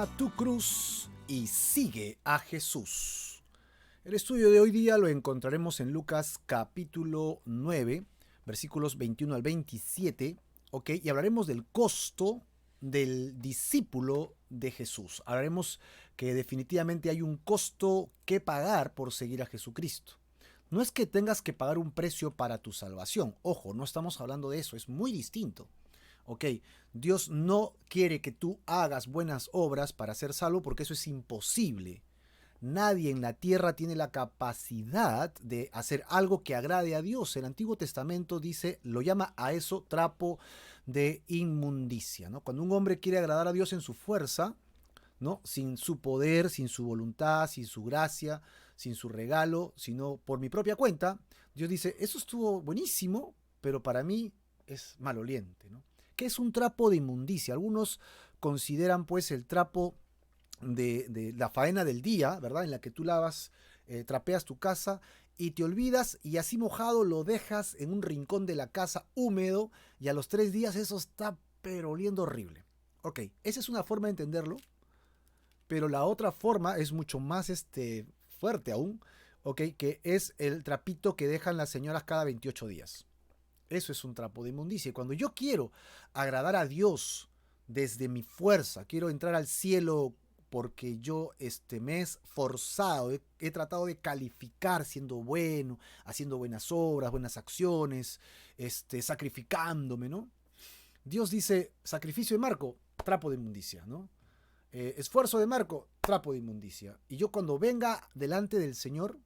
Toma tu cruz y sigue a Jesús. El estudio de hoy día lo encontraremos en Lucas capítulo 9, versículos 21 al 27, ¿ok? Y hablaremos del costo del discípulo de Jesús. Hablaremos que definitivamente hay un costo que pagar por seguir a Jesucristo. No es que tengas que pagar un precio para tu salvación. Ojo, no estamos hablando de eso, es muy distinto. Ok, Dios no quiere que tú hagas buenas obras para ser salvo porque eso es imposible. Nadie en la tierra tiene la capacidad de hacer algo que agrade a Dios. El Antiguo Testamento dice, lo llama a eso trapo de inmundicia, ¿no? Cuando un hombre quiere agradar a Dios en su fuerza, ¿no? Sin su poder, sin su voluntad, sin su gracia, sin su regalo, sino por mi propia cuenta, Dios dice, eso estuvo buenísimo, pero para mí es maloliente, ¿no? ¿Qué es un trapo de inmundicia? Algunos consideran pues el trapo de la faena del día, ¿verdad? En la que tú lavas, trapeas tu casa y te olvidas y así mojado lo dejas en un rincón de la casa húmedo y a los 3 días eso está pero oliendo horrible. Ok, esa es una forma de entenderlo, pero la otra forma es mucho más fuerte aún, ok, que es el trapito que dejan las señoras cada 28 días. Eso es un trapo de inmundicia. Y cuando yo quiero agradar a Dios desde mi fuerza, quiero entrar al cielo porque yo me he esforzado, he tratado de calificar siendo bueno, haciendo buenas obras, buenas acciones, sacrificándome, ¿no? Dios dice, sacrificio de Marco, trapo de inmundicia, ¿no? Esfuerzo de Marco, trapo de inmundicia. Y yo cuando venga delante del Señor,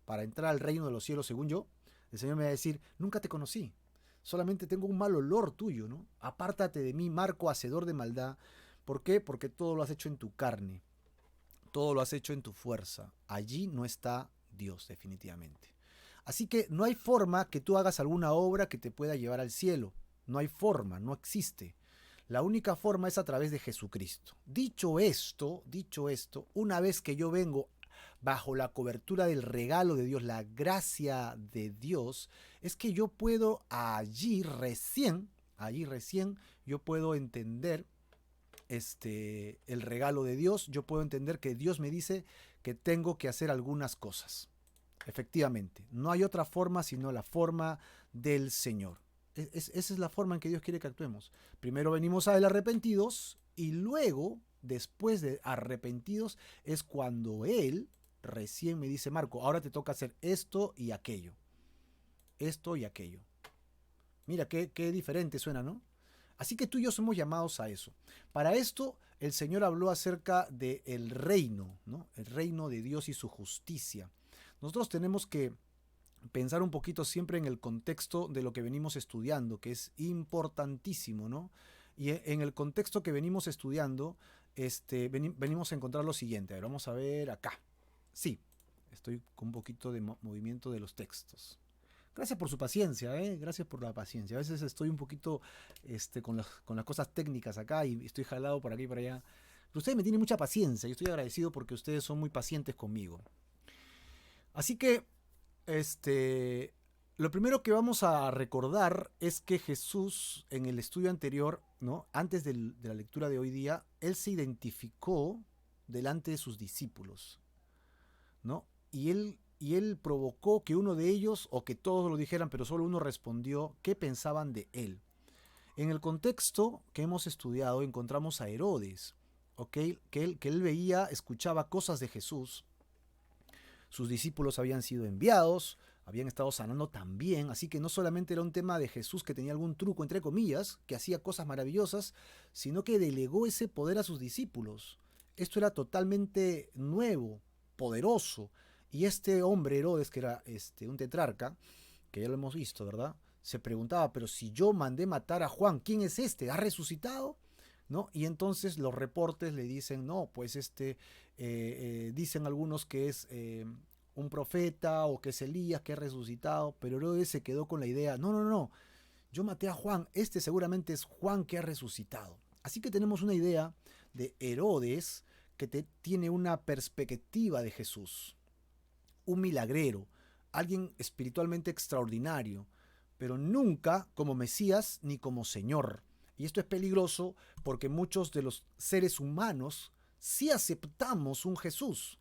para entrar al reino de los cielos, según yo, el Señor me va a decir, nunca te conocí, solamente tengo un mal olor tuyo, ¿no? Apártate de mí, Marco, hacedor de maldad. ¿Por qué? Porque todo lo has hecho en tu carne, todo lo has hecho en tu fuerza. Allí no está Dios, definitivamente. Así que no hay forma que tú hagas alguna obra que te pueda llevar al cielo. No hay forma, no existe. La única forma es a través de Jesucristo. Dicho esto, una vez que yo vengo bajo la cobertura del regalo de Dios, la gracia de Dios, es que yo puedo allí recién, yo puedo entender el regalo de Dios, yo puedo entender que Dios me dice que tengo que hacer algunas cosas. Efectivamente, no hay otra forma sino la forma del Señor. Esa es la forma en que Dios quiere que actuemos. Primero venimos a Él arrepentidos y luego, después de arrepentidos, es cuando Él recién me dice, Marco, ahora te toca hacer esto y aquello. Esto y aquello. Mira, qué diferente suena, ¿no? Así que tú y yo somos llamados a eso. Para esto, el Señor habló acerca del reino, ¿no? El reino de Dios y su justicia. Nosotros tenemos que pensar un poquito siempre en el contexto de lo que venimos estudiando, que es importantísimo, ¿no? Y en el contexto que venimos estudiando, venimos a encontrar lo siguiente. A ver, vamos a ver acá. Sí, estoy con un poquito de movimiento de los textos. Gracias por su paciencia, ¿eh? Gracias por la paciencia. A veces estoy un poquito con las cosas técnicas acá y estoy jalado por aquí y por allá. Pero ustedes me tienen mucha paciencia y estoy agradecido porque ustedes son muy pacientes conmigo. Así que lo primero que vamos a recordar es que Jesús, en el estudio anterior, ¿no? Antes de la lectura de hoy día, Él se identificó delante de sus discípulos, ¿no? Y él provocó que uno de ellos, o que todos lo dijeran, pero solo uno respondió, qué pensaban de Él. En el contexto que hemos estudiado encontramos a Herodes, ¿ok? Que él veía, escuchaba cosas de Jesús. Sus discípulos habían sido enviados, habían estado sanando también, así que no solamente era un tema de Jesús que tenía algún truco, entre comillas, que hacía cosas maravillosas, sino que delegó ese poder a sus discípulos. Esto era totalmente nuevo, poderoso, y este hombre Herodes, que era un tetrarca, que ya lo hemos visto, ¿verdad? Se preguntaba, pero si yo mandé matar a Juan, ¿quién es este? ¿Ha resucitado? ¿No? Y entonces los reportes le dicen, no, pues dicen algunos que es un profeta o que es Elías que ha resucitado, pero Herodes se quedó con la idea, no, no, no, yo maté a Juan, este seguramente es Juan que ha resucitado. Así que tenemos una idea de Herodes que tiene una perspectiva de Jesús, un milagrero, alguien espiritualmente extraordinario, pero nunca como Mesías ni como Señor. Y esto es peligroso porque muchos de los seres humanos sí aceptamos un Jesús.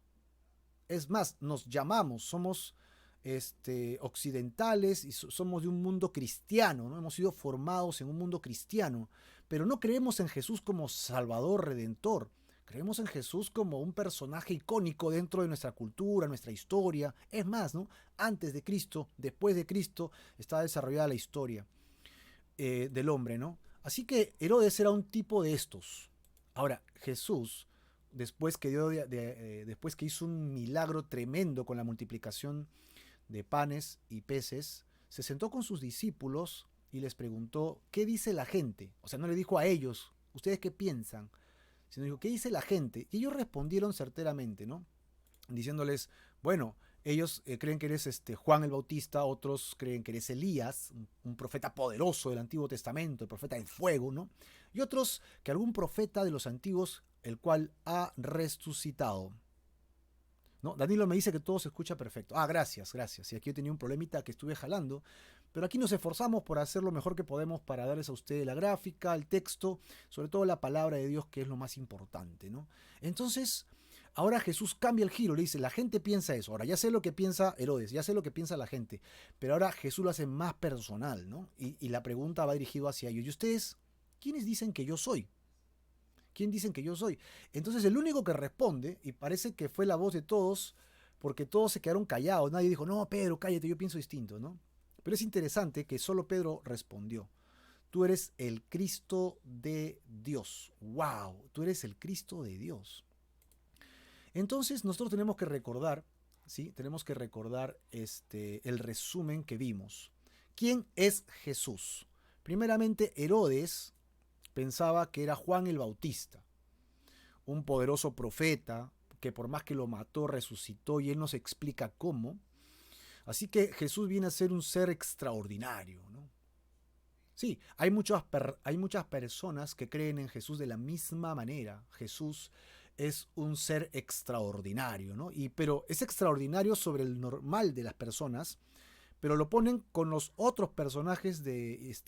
Es más, nos llamamos, somos occidentales y somos de un mundo cristiano, ¿no? Hemos sido formados en un mundo cristiano, pero no creemos en Jesús como Salvador, Redentor. Creemos en Jesús como un personaje icónico dentro de nuestra cultura, nuestra historia. Es más, ¿no? Antes de Cristo, después de Cristo, está desarrollada la historia del hombre, ¿no? Así que Herodes era un tipo de estos. Ahora, Jesús, después que hizo un milagro tremendo con la multiplicación de panes y peces, se sentó con sus discípulos y les preguntó, ¿qué dice la gente? O sea, no le dijo a ellos, ¿ustedes qué piensan? Sino dijo, ¿qué dice la gente? Y ellos respondieron certeramente, ¿no? Diciéndoles, bueno, ellos creen que eres Juan el Bautista, otros creen que eres Elías, un profeta poderoso del Antiguo Testamento, el profeta del fuego, ¿no? Y otros que algún profeta de los antiguos, el cual ha resucitado. ¿No? Danilo me dice que todo se escucha perfecto. Ah, gracias, gracias. Y aquí yo tenía un problemita que estuve jalando, pero aquí nos esforzamos por hacer lo mejor que podemos para darles a ustedes la gráfica, el texto, sobre todo la palabra de Dios, que es lo más importante, ¿no? Entonces, ahora Jesús cambia el giro, le dice, la gente piensa eso. Ahora ya sé lo que piensa Herodes, ya sé lo que piensa la gente, pero ahora Jesús lo hace más personal, ¿no? Y la pregunta va dirigida hacia ellos. ¿Y ustedes quiénes dicen que yo soy? ¿Quién dicen que yo soy? Entonces el único que responde, y parece que fue la voz de todos, porque todos se quedaron callados, nadie dijo, no, Pedro, cállate, yo pienso distinto, ¿no? Pero es interesante que solo Pedro respondió, tú eres el Cristo de Dios. ¡Wow! Tú eres el Cristo de Dios. Entonces nosotros tenemos que recordar, ¿sí? Tenemos que recordar el resumen que vimos. ¿Quién es Jesús? Primeramente, Herodes pensaba que era Juan el Bautista, un poderoso profeta que por más que lo mató, resucitó y él nos explica cómo. Así que Jesús viene a ser un ser extraordinario, ¿no? Sí, hay muchas personas que creen en Jesús de la misma manera. Jesús es un ser extraordinario, ¿no? Pero es extraordinario sobre el normal de las personas, pero lo ponen con los otros personajes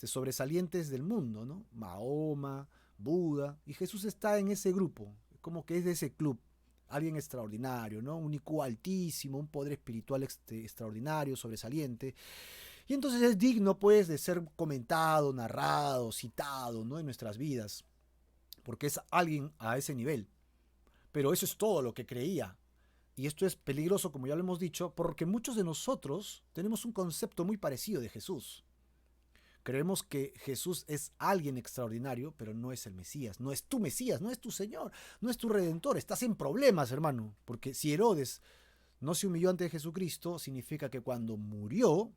sobresalientes del mundo, ¿no? Mahoma, Buda, y Jesús está en ese grupo, como que es de ese club, alguien extraordinario, ¿no? Un IQ altísimo, un poder espiritual extraordinario, sobresaliente, y entonces es digno, pues, de ser comentado, narrado, citado, ¿no? En nuestras vidas, porque es alguien a ese nivel. Pero eso es todo lo que creía. Y esto es peligroso, como ya lo hemos dicho, porque muchos de nosotros tenemos un concepto muy parecido de Jesús. Creemos que Jesús es alguien extraordinario, pero no es el Mesías, no es tu Mesías, no es tu Señor, no es tu Redentor. Estás en problemas, hermano, porque si Herodes no se humilló ante Jesucristo, significa que cuando murió,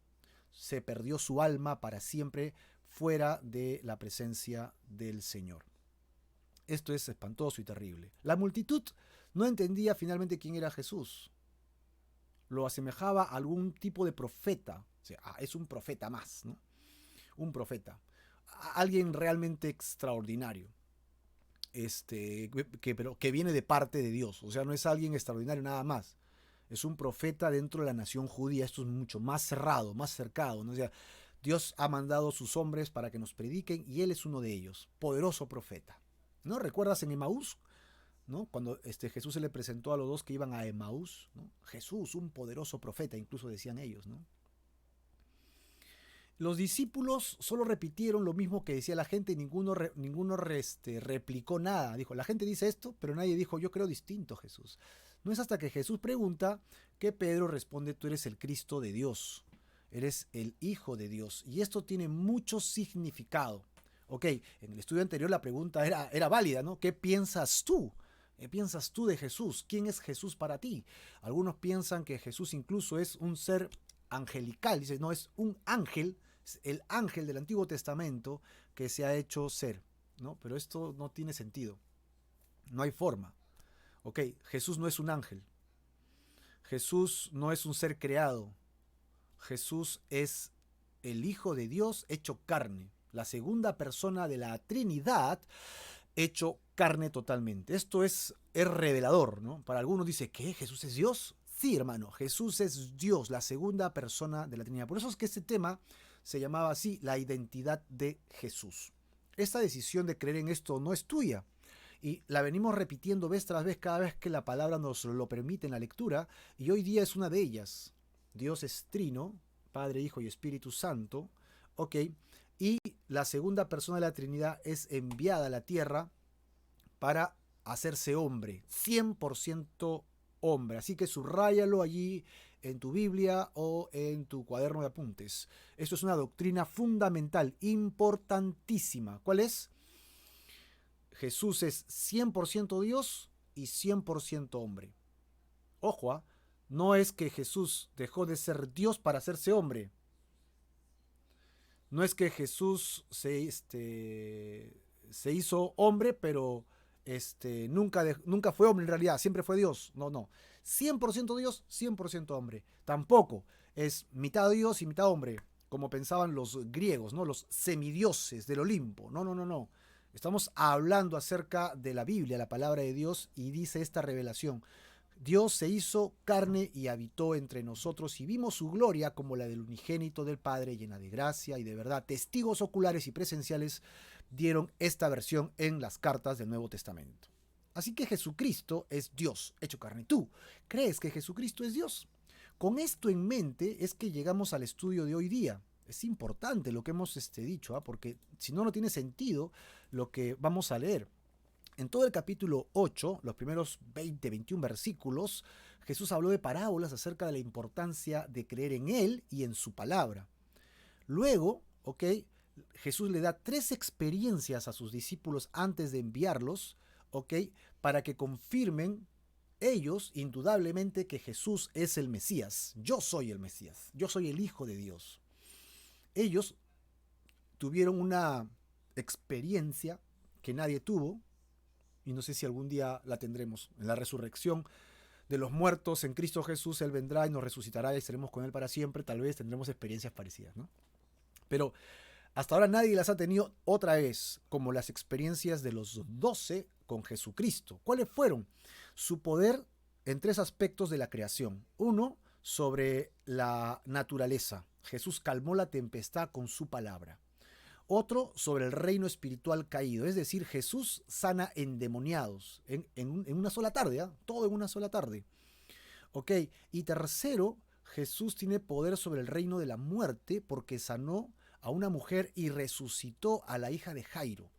se perdió su alma para siempre fuera de la presencia del Señor. Esto es espantoso y terrible. La multitud no entendía finalmente quién era Jesús. Lo asemejaba a algún tipo de profeta. O sea, es un profeta más, ¿no? Un profeta. Alguien realmente extraordinario. Pero que viene de parte de Dios. O sea, no es alguien extraordinario nada más. Es un profeta dentro de la nación judía. Esto es mucho más cerrado, más cercado, ¿no? O sea, Dios ha mandado a sus hombres para que nos prediquen y Él es uno de ellos. Poderoso profeta. ¿No? ¿Recuerdas en Emaús? ¿No? Cuando Jesús se le presentó a los dos que iban a Emaús, ¿no? Jesús, un poderoso profeta, incluso decían ellos, ¿no? Los discípulos solo repitieron lo mismo que decía la gente y ninguno replicó nada. Dijo, la gente dice esto, pero nadie dijo, yo creo distinto, Jesús. No es hasta que Jesús pregunta que Pedro responde, tú eres el Cristo de Dios, eres el Hijo de Dios. Y esto tiene mucho significado. Ok, en el estudio anterior la pregunta era válida, ¿no? ¿Qué piensas tú? ¿Qué piensas tú de Jesús? ¿Quién es Jesús para ti? Algunos piensan que Jesús incluso es un ser angelical. Dice, no, es un ángel, es el ángel del Antiguo Testamento que se ha hecho ser, ¿no? Pero esto no tiene sentido. No hay forma. Ok, Jesús no es un ángel. Jesús no es un ser creado. Jesús es el Hijo de Dios hecho carne. La segunda persona de la Trinidad hecho carne totalmente. Esto es revelador, ¿no? Para algunos dice, ¿qué? ¿Jesús es Dios? Sí, hermano, Jesús es Dios, la segunda persona de la Trinidad. Por eso es que este tema se llamaba así, la identidad de Jesús. Esta decisión de creer en esto no es tuya. Y la venimos repitiendo vez tras vez cada vez que la palabra nos lo permite en la lectura, y hoy día es una de ellas. Dios es trino, Padre, Hijo y Espíritu Santo, ¿ok? Y la segunda persona de la Trinidad es enviada a la tierra para hacerse hombre, 100% hombre. Así que subráyalo allí en tu Biblia o en tu cuaderno de apuntes. Esto es una doctrina fundamental, importantísima. ¿Cuál es? Jesús es 100% Dios y 100% hombre. Ojo, ¿ah? No es que Jesús dejó de ser Dios para hacerse hombre. No es que Jesús se hizo hombre, pero nunca fue hombre en realidad, siempre fue Dios. No, no. 100% Dios, 100% hombre. Tampoco es mitad Dios y mitad hombre, como pensaban los griegos, ¿no? Los semidioses del Olimpo. No, no, no, no. Estamos hablando acerca de la Biblia, la palabra de Dios, y dice esta revelación: Dios se hizo carne y habitó entre nosotros, y vimos su gloria como la del unigénito del Padre, llena de gracia y de verdad. Testigos oculares y presenciales dieron esta versión en las cartas del Nuevo Testamento. Así que Jesucristo es Dios hecho carne. ¿Tú crees que Jesucristo es Dios? Con esto en mente es que llegamos al estudio de hoy día. Es importante lo que hemos dicho, porque si no, no tiene sentido lo que vamos a leer. En todo el capítulo 8, los primeros 20, 21 versículos, Jesús habló de parábolas acerca de la importancia de creer en Él y en su palabra. Luego, ¿ok? Jesús le da 3 experiencias a sus discípulos antes de enviarlos, ¿ok? Para que confirmen ellos, indudablemente, que Jesús es el Mesías. Yo soy el Mesías. Yo soy el Hijo de Dios. Ellos tuvieron una experiencia que nadie tuvo, y no sé si algún día la tendremos. En la resurrección de los muertos en Cristo Jesús, Él vendrá y nos resucitará y estaremos con Él para siempre. Tal vez tendremos experiencias parecidas, ¿no? Pero hasta ahora nadie las ha tenido otra vez, como las experiencias de los 12 con Jesucristo. ¿Cuáles fueron? Su poder en 3 aspectos de la creación. Uno, sobre la naturaleza. Jesús calmó la tempestad con su palabra. Otro, sobre el reino espiritual caído. Es decir, Jesús sana endemoniados en una sola tarde, ¿eh? Todo en una sola tarde. Ok, y tercero, Jesús tiene poder sobre el reino de la muerte porque sanó a una mujer y resucitó a la hija de Jairo.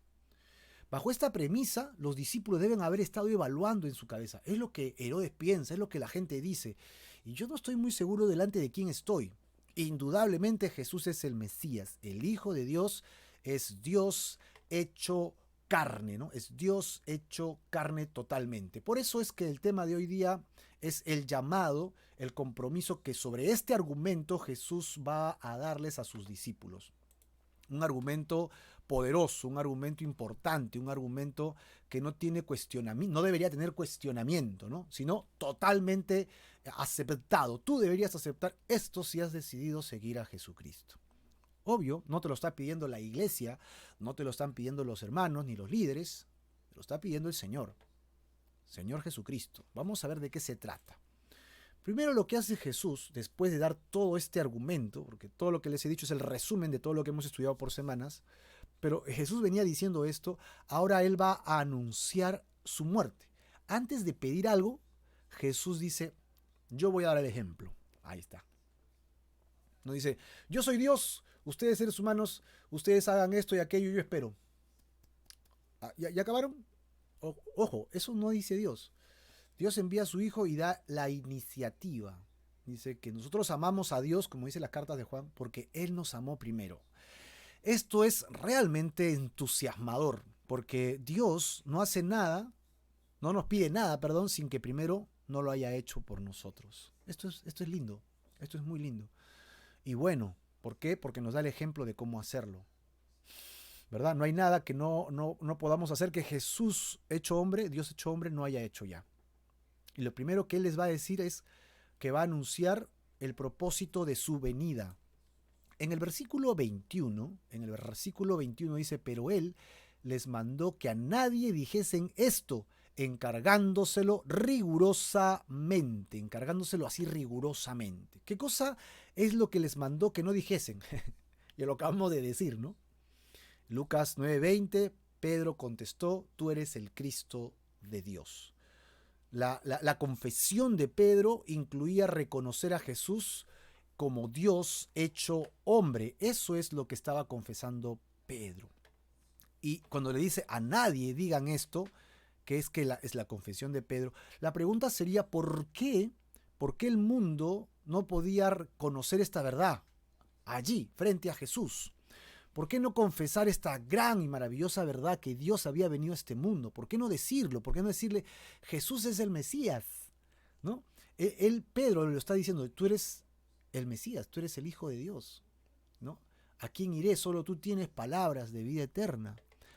Bajo esta premisa, los discípulos deben haber estado evaluando en su cabeza. Es lo que Herodes piensa, es lo que la gente dice. Y yo no estoy muy seguro delante de quién estoy. Indudablemente Jesús es el Mesías, el Hijo de Dios, es Dios hecho carne, ¿no? Es Dios hecho carne totalmente. Por eso es que el tema de hoy día es el llamado, el compromiso que sobre este argumento Jesús va a darles a sus discípulos. Un argumento poderoso, un argumento importante, un argumento que no tiene cuestionamiento, no debería tener cuestionamiento, ¿no? Sino totalmente aceptado. Tú deberías aceptar esto si has decidido seguir a Jesucristo. Obvio, no te lo está pidiendo la iglesia, no te lo están pidiendo los hermanos ni los líderes, te lo está pidiendo el Señor, Señor Jesucristo. Vamos a ver de qué se trata. Primero, lo que hace Jesús, después de dar todo este argumento, porque todo lo que les he dicho es el resumen de todo lo que hemos estudiado por semanas, pero Jesús venía diciendo esto, ahora Él va a anunciar su muerte. Antes de pedir algo, Jesús dice, yo voy a dar el ejemplo. Ahí está. No dice, yo soy Dios, ustedes seres humanos, ustedes hagan esto y aquello, yo espero. ¿Ya acabaron? Ojo, eso no dice Dios. Dios envía a su Hijo y da la iniciativa. Dice que nosotros amamos a Dios, como dice las cartas de Juan, porque Él nos amó primero. Esto es realmente entusiasmador, porque Dios no hace nada, no nos pide nada, perdón, sin que primero no lo haya hecho por nosotros. Esto es lindo, esto es muy lindo. Y bueno, ¿por qué? Porque nos da el ejemplo de cómo hacerlo. ¿Verdad? No hay nada que no podamos hacer que Jesús hecho hombre, Dios hecho hombre, no haya hecho ya. Y lo primero que Él les va a decir es que va a anunciar el propósito de su venida. En el versículo 21 dice, pero Él les mandó que a nadie dijesen esto, encargándoselo así rigurosamente. ¿Qué cosa es lo que les mandó que no dijesen? Ya lo acabamos de decir, ¿no? Lucas 9:20, Pedro contestó: tú eres el Cristo de Dios. La confesión de Pedro incluía reconocer a Jesús como Dios hecho hombre. Eso es lo que estaba confesando Pedro. Y cuando le dice: a nadie digan esto, que es la confesión de Pedro, la pregunta sería: ¿por qué? ¿Por qué el mundo no podía conocer esta verdad allí, frente a Jesús? ¿Por qué no confesar esta gran y maravillosa verdad que Dios había venido a este mundo? ¿Por qué no decirlo? ¿Por qué no decirle: Jesús es el Mesías? ¿No? Pedro lo está diciendo: tú eres el Mesías, tú eres el Hijo de Dios, ¿no? ¿A quién iré? Solo tú tienes palabras de vida eterna.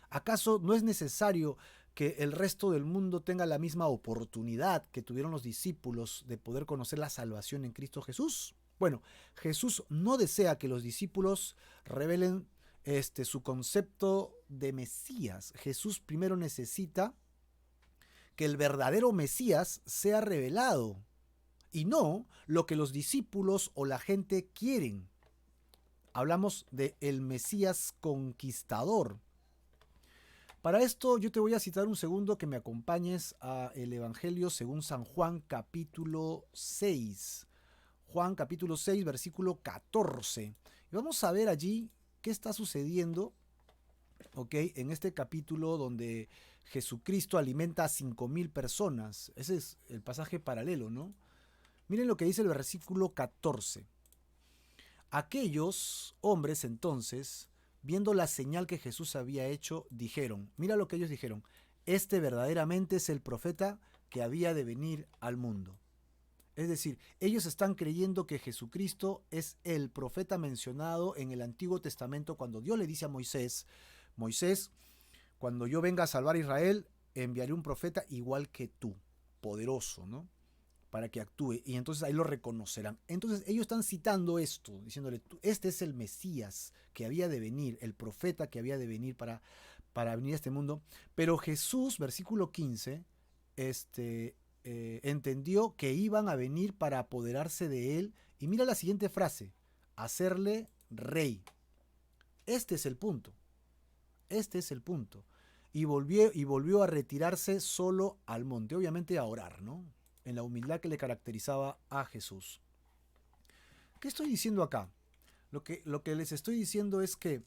¿Acaso no es necesario que el resto del mundo tenga la misma oportunidad que tuvieron los discípulos de poder conocer la salvación en Cristo Jesús? Bueno, Jesús no desea que los discípulos revelen su concepto de Mesías. Jesús primero necesita que el verdadero Mesías sea revelado y no lo que los discípulos o la gente quieren. Hablamos de el Mesías conquistador. Para esto yo te voy a citar un segundo que me acompañes a el Evangelio según San Juan capítulo 6. Juan capítulo 6 versículo 14. Y vamos a ver allí qué está sucediendo, ¿ok? En este capítulo donde Jesucristo alimenta a 5,000 personas. Ese es el pasaje paralelo, ¿no? Miren lo que dice el versículo 14. Aquellos hombres entonces, viendo la señal que Jesús había hecho, dijeron, mira lo que ellos dijeron: este verdaderamente es el profeta que había de venir al mundo. Es decir, ellos están creyendo que Jesucristo es el profeta mencionado en el Antiguo Testamento cuando Dios le dice a Moisés: Moisés, cuando yo venga a salvar a Israel, enviaré un profeta igual que tú, poderoso, ¿no? Para que actúe, y entonces ahí lo reconocerán. Entonces ellos están citando esto, diciéndole: este es el Mesías que había de venir, el profeta que había de venir para venir a este mundo. Pero Jesús, versículo 15, entendió que iban a venir para apoderarse de él, y mira la siguiente frase: hacerle rey. Este es el punto. Este es el punto. Y volvió a retirarse solo al monte, obviamente a orar, ¿no? En la humildad que le caracterizaba a Jesús. ¿Qué estoy diciendo acá? Lo que les estoy diciendo es que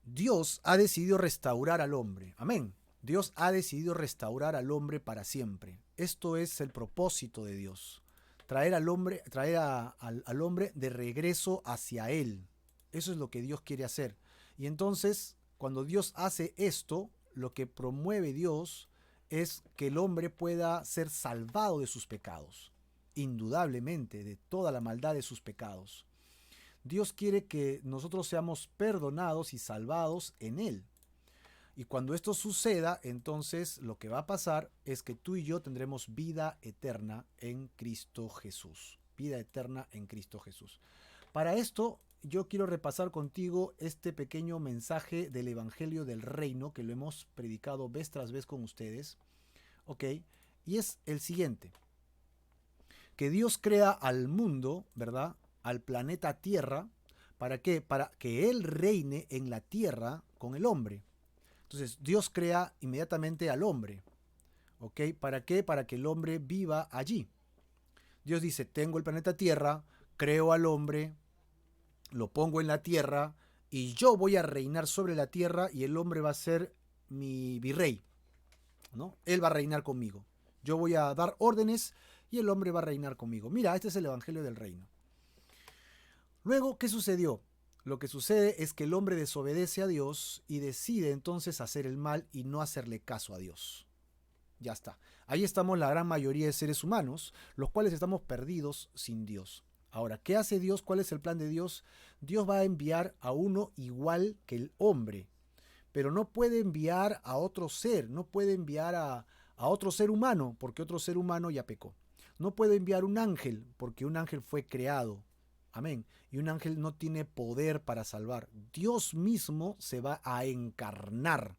Dios ha decidido restaurar al hombre. Amén. Dios ha decidido restaurar al hombre para siempre. Esto es el propósito de Dios. Traer al hombre de regreso hacia Él. Eso es lo que Dios quiere hacer. Y entonces, cuando Dios hace esto, lo que promueve Dios es que el hombre pueda ser salvado de sus pecados. Indudablemente, de toda la maldad de sus pecados. Dios quiere que nosotros seamos perdonados y salvados en Él. Y cuando esto suceda, entonces lo que va a pasar es que tú y yo tendremos vida eterna en Cristo Jesús. Vida eterna en Cristo Jesús. Para esto, yo quiero repasar contigo este pequeño mensaje del Evangelio del Reino que lo hemos predicado vez tras vez con ustedes. ¿Ok? Y es el siguiente. Que Dios crea al mundo, ¿verdad? Al planeta Tierra. ¿Para qué? Para que Él reine en la Tierra con el hombre. Entonces, Dios crea inmediatamente al hombre. ¿Ok? ¿Para qué? Para que el hombre viva allí. Dios dice: tengo el planeta Tierra, creo al hombre, lo pongo en la Tierra y yo voy a reinar sobre la Tierra y el hombre va a ser mi virrey, ¿no? Él va a reinar conmigo. Yo voy a dar órdenes y el hombre va a reinar conmigo. Mira, este es el Evangelio del Reino. Luego, ¿qué sucedió? Lo que sucede es que el hombre desobedece a Dios y decide entonces hacer el mal y no hacerle caso a Dios. Ya está. Ahí estamos la gran mayoría de seres humanos, los cuales estamos perdidos sin Dios. Ahora, ¿qué hace Dios? ¿Cuál es el plan de Dios? Dios va a enviar a uno igual que el hombre, pero no puede enviar a otro ser, no puede enviar a otro ser humano, porque otro ser humano ya pecó. No puede enviar un ángel, porque un ángel fue creado. Amén. Y un ángel no tiene poder para salvar. Dios mismo se va a encarnar.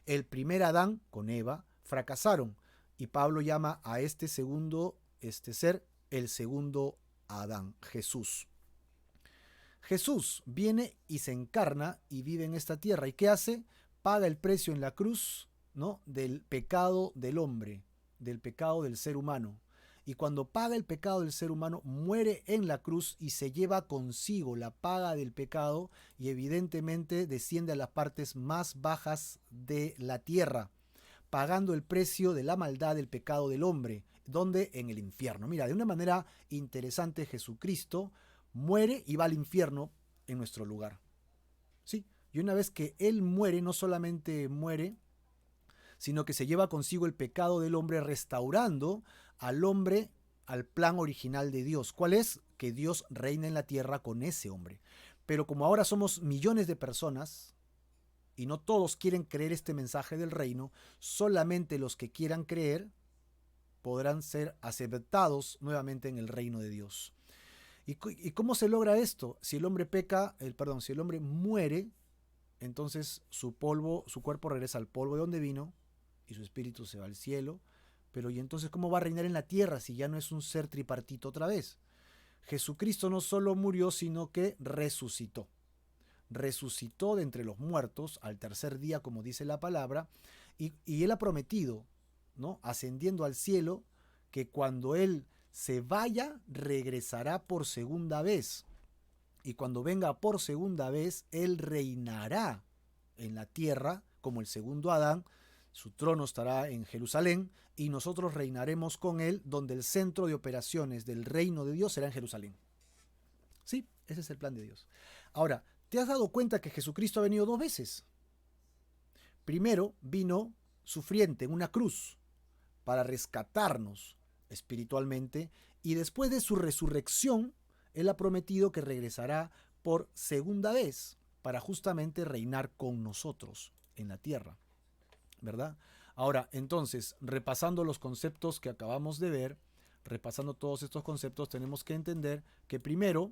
El primer Adán con Eva fracasaron. Y Pablo llama a este segundo ser el segundo Adán, Jesús. Jesús viene y se encarna y vive en esta tierra. ¿Y qué hace? paga el precio en la cruz, ¿no?, del pecado del hombre, del pecado del ser humano. Y cuando paga el pecado del ser humano, muere en la cruz y se lleva consigo la paga del pecado y evidentemente desciende a las partes más bajas de la tierra, pagando el precio de la maldad del pecado del hombre, donde en el infierno. Mira, de una manera interesante, Jesucristo muere y va al infierno en nuestro lugar. ¿Sí? Y una vez que Él muere, no solamente muere, sino que se lleva consigo el pecado del hombre, restaurando al hombre al plan original de Dios. ¿Cuál es? Que Dios reina en la tierra con ese hombre. Pero como ahora somos millones de personas, y no todos quieren creer este mensaje del reino, solamente los que quieran creer podrán ser aceptados nuevamente en el reino de Dios. ¿Y cómo se logra esto? Si el hombre peca, si el hombre muere, entonces su cuerpo regresa al polvo de donde vino y su espíritu se va al cielo. Pero ¿y entonces cómo va a reinar en la tierra si ya no es un ser tripartito otra vez? Jesucristo no solo murió, sino que resucitó. Resucitó de entre los muertos al tercer día, como dice la palabra, y Él ha prometido, ¿no?, ascendiendo al cielo, que cuando Él se vaya, regresará por segunda vez. Y cuando venga por segunda vez, Él reinará en la tierra como el segundo Adán. Su trono estará en Jerusalén y nosotros reinaremos con Él, donde el centro de operaciones del reino de Dios será en Jerusalén. Sí, ese es el plan de Dios. Ahora, ¿te has dado cuenta que Jesucristo ha venido dos veces? Primero vino sufriente en una cruz para rescatarnos espiritualmente, y después de su resurrección, Él ha prometido que regresará por segunda vez para justamente reinar con nosotros en la tierra, ¿verdad? Ahora, entonces, repasando los conceptos que acabamos de ver, repasando todos estos conceptos, tenemos que entender que primero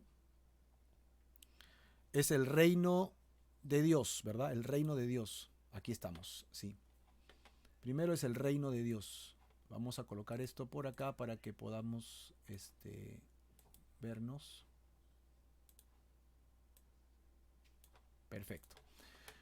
es el reino de Dios, ¿verdad? El reino de Dios. Aquí estamos, sí. Primero es el reino de Dios. Vamos a colocar esto por acá para que podamos vernos. Perfecto.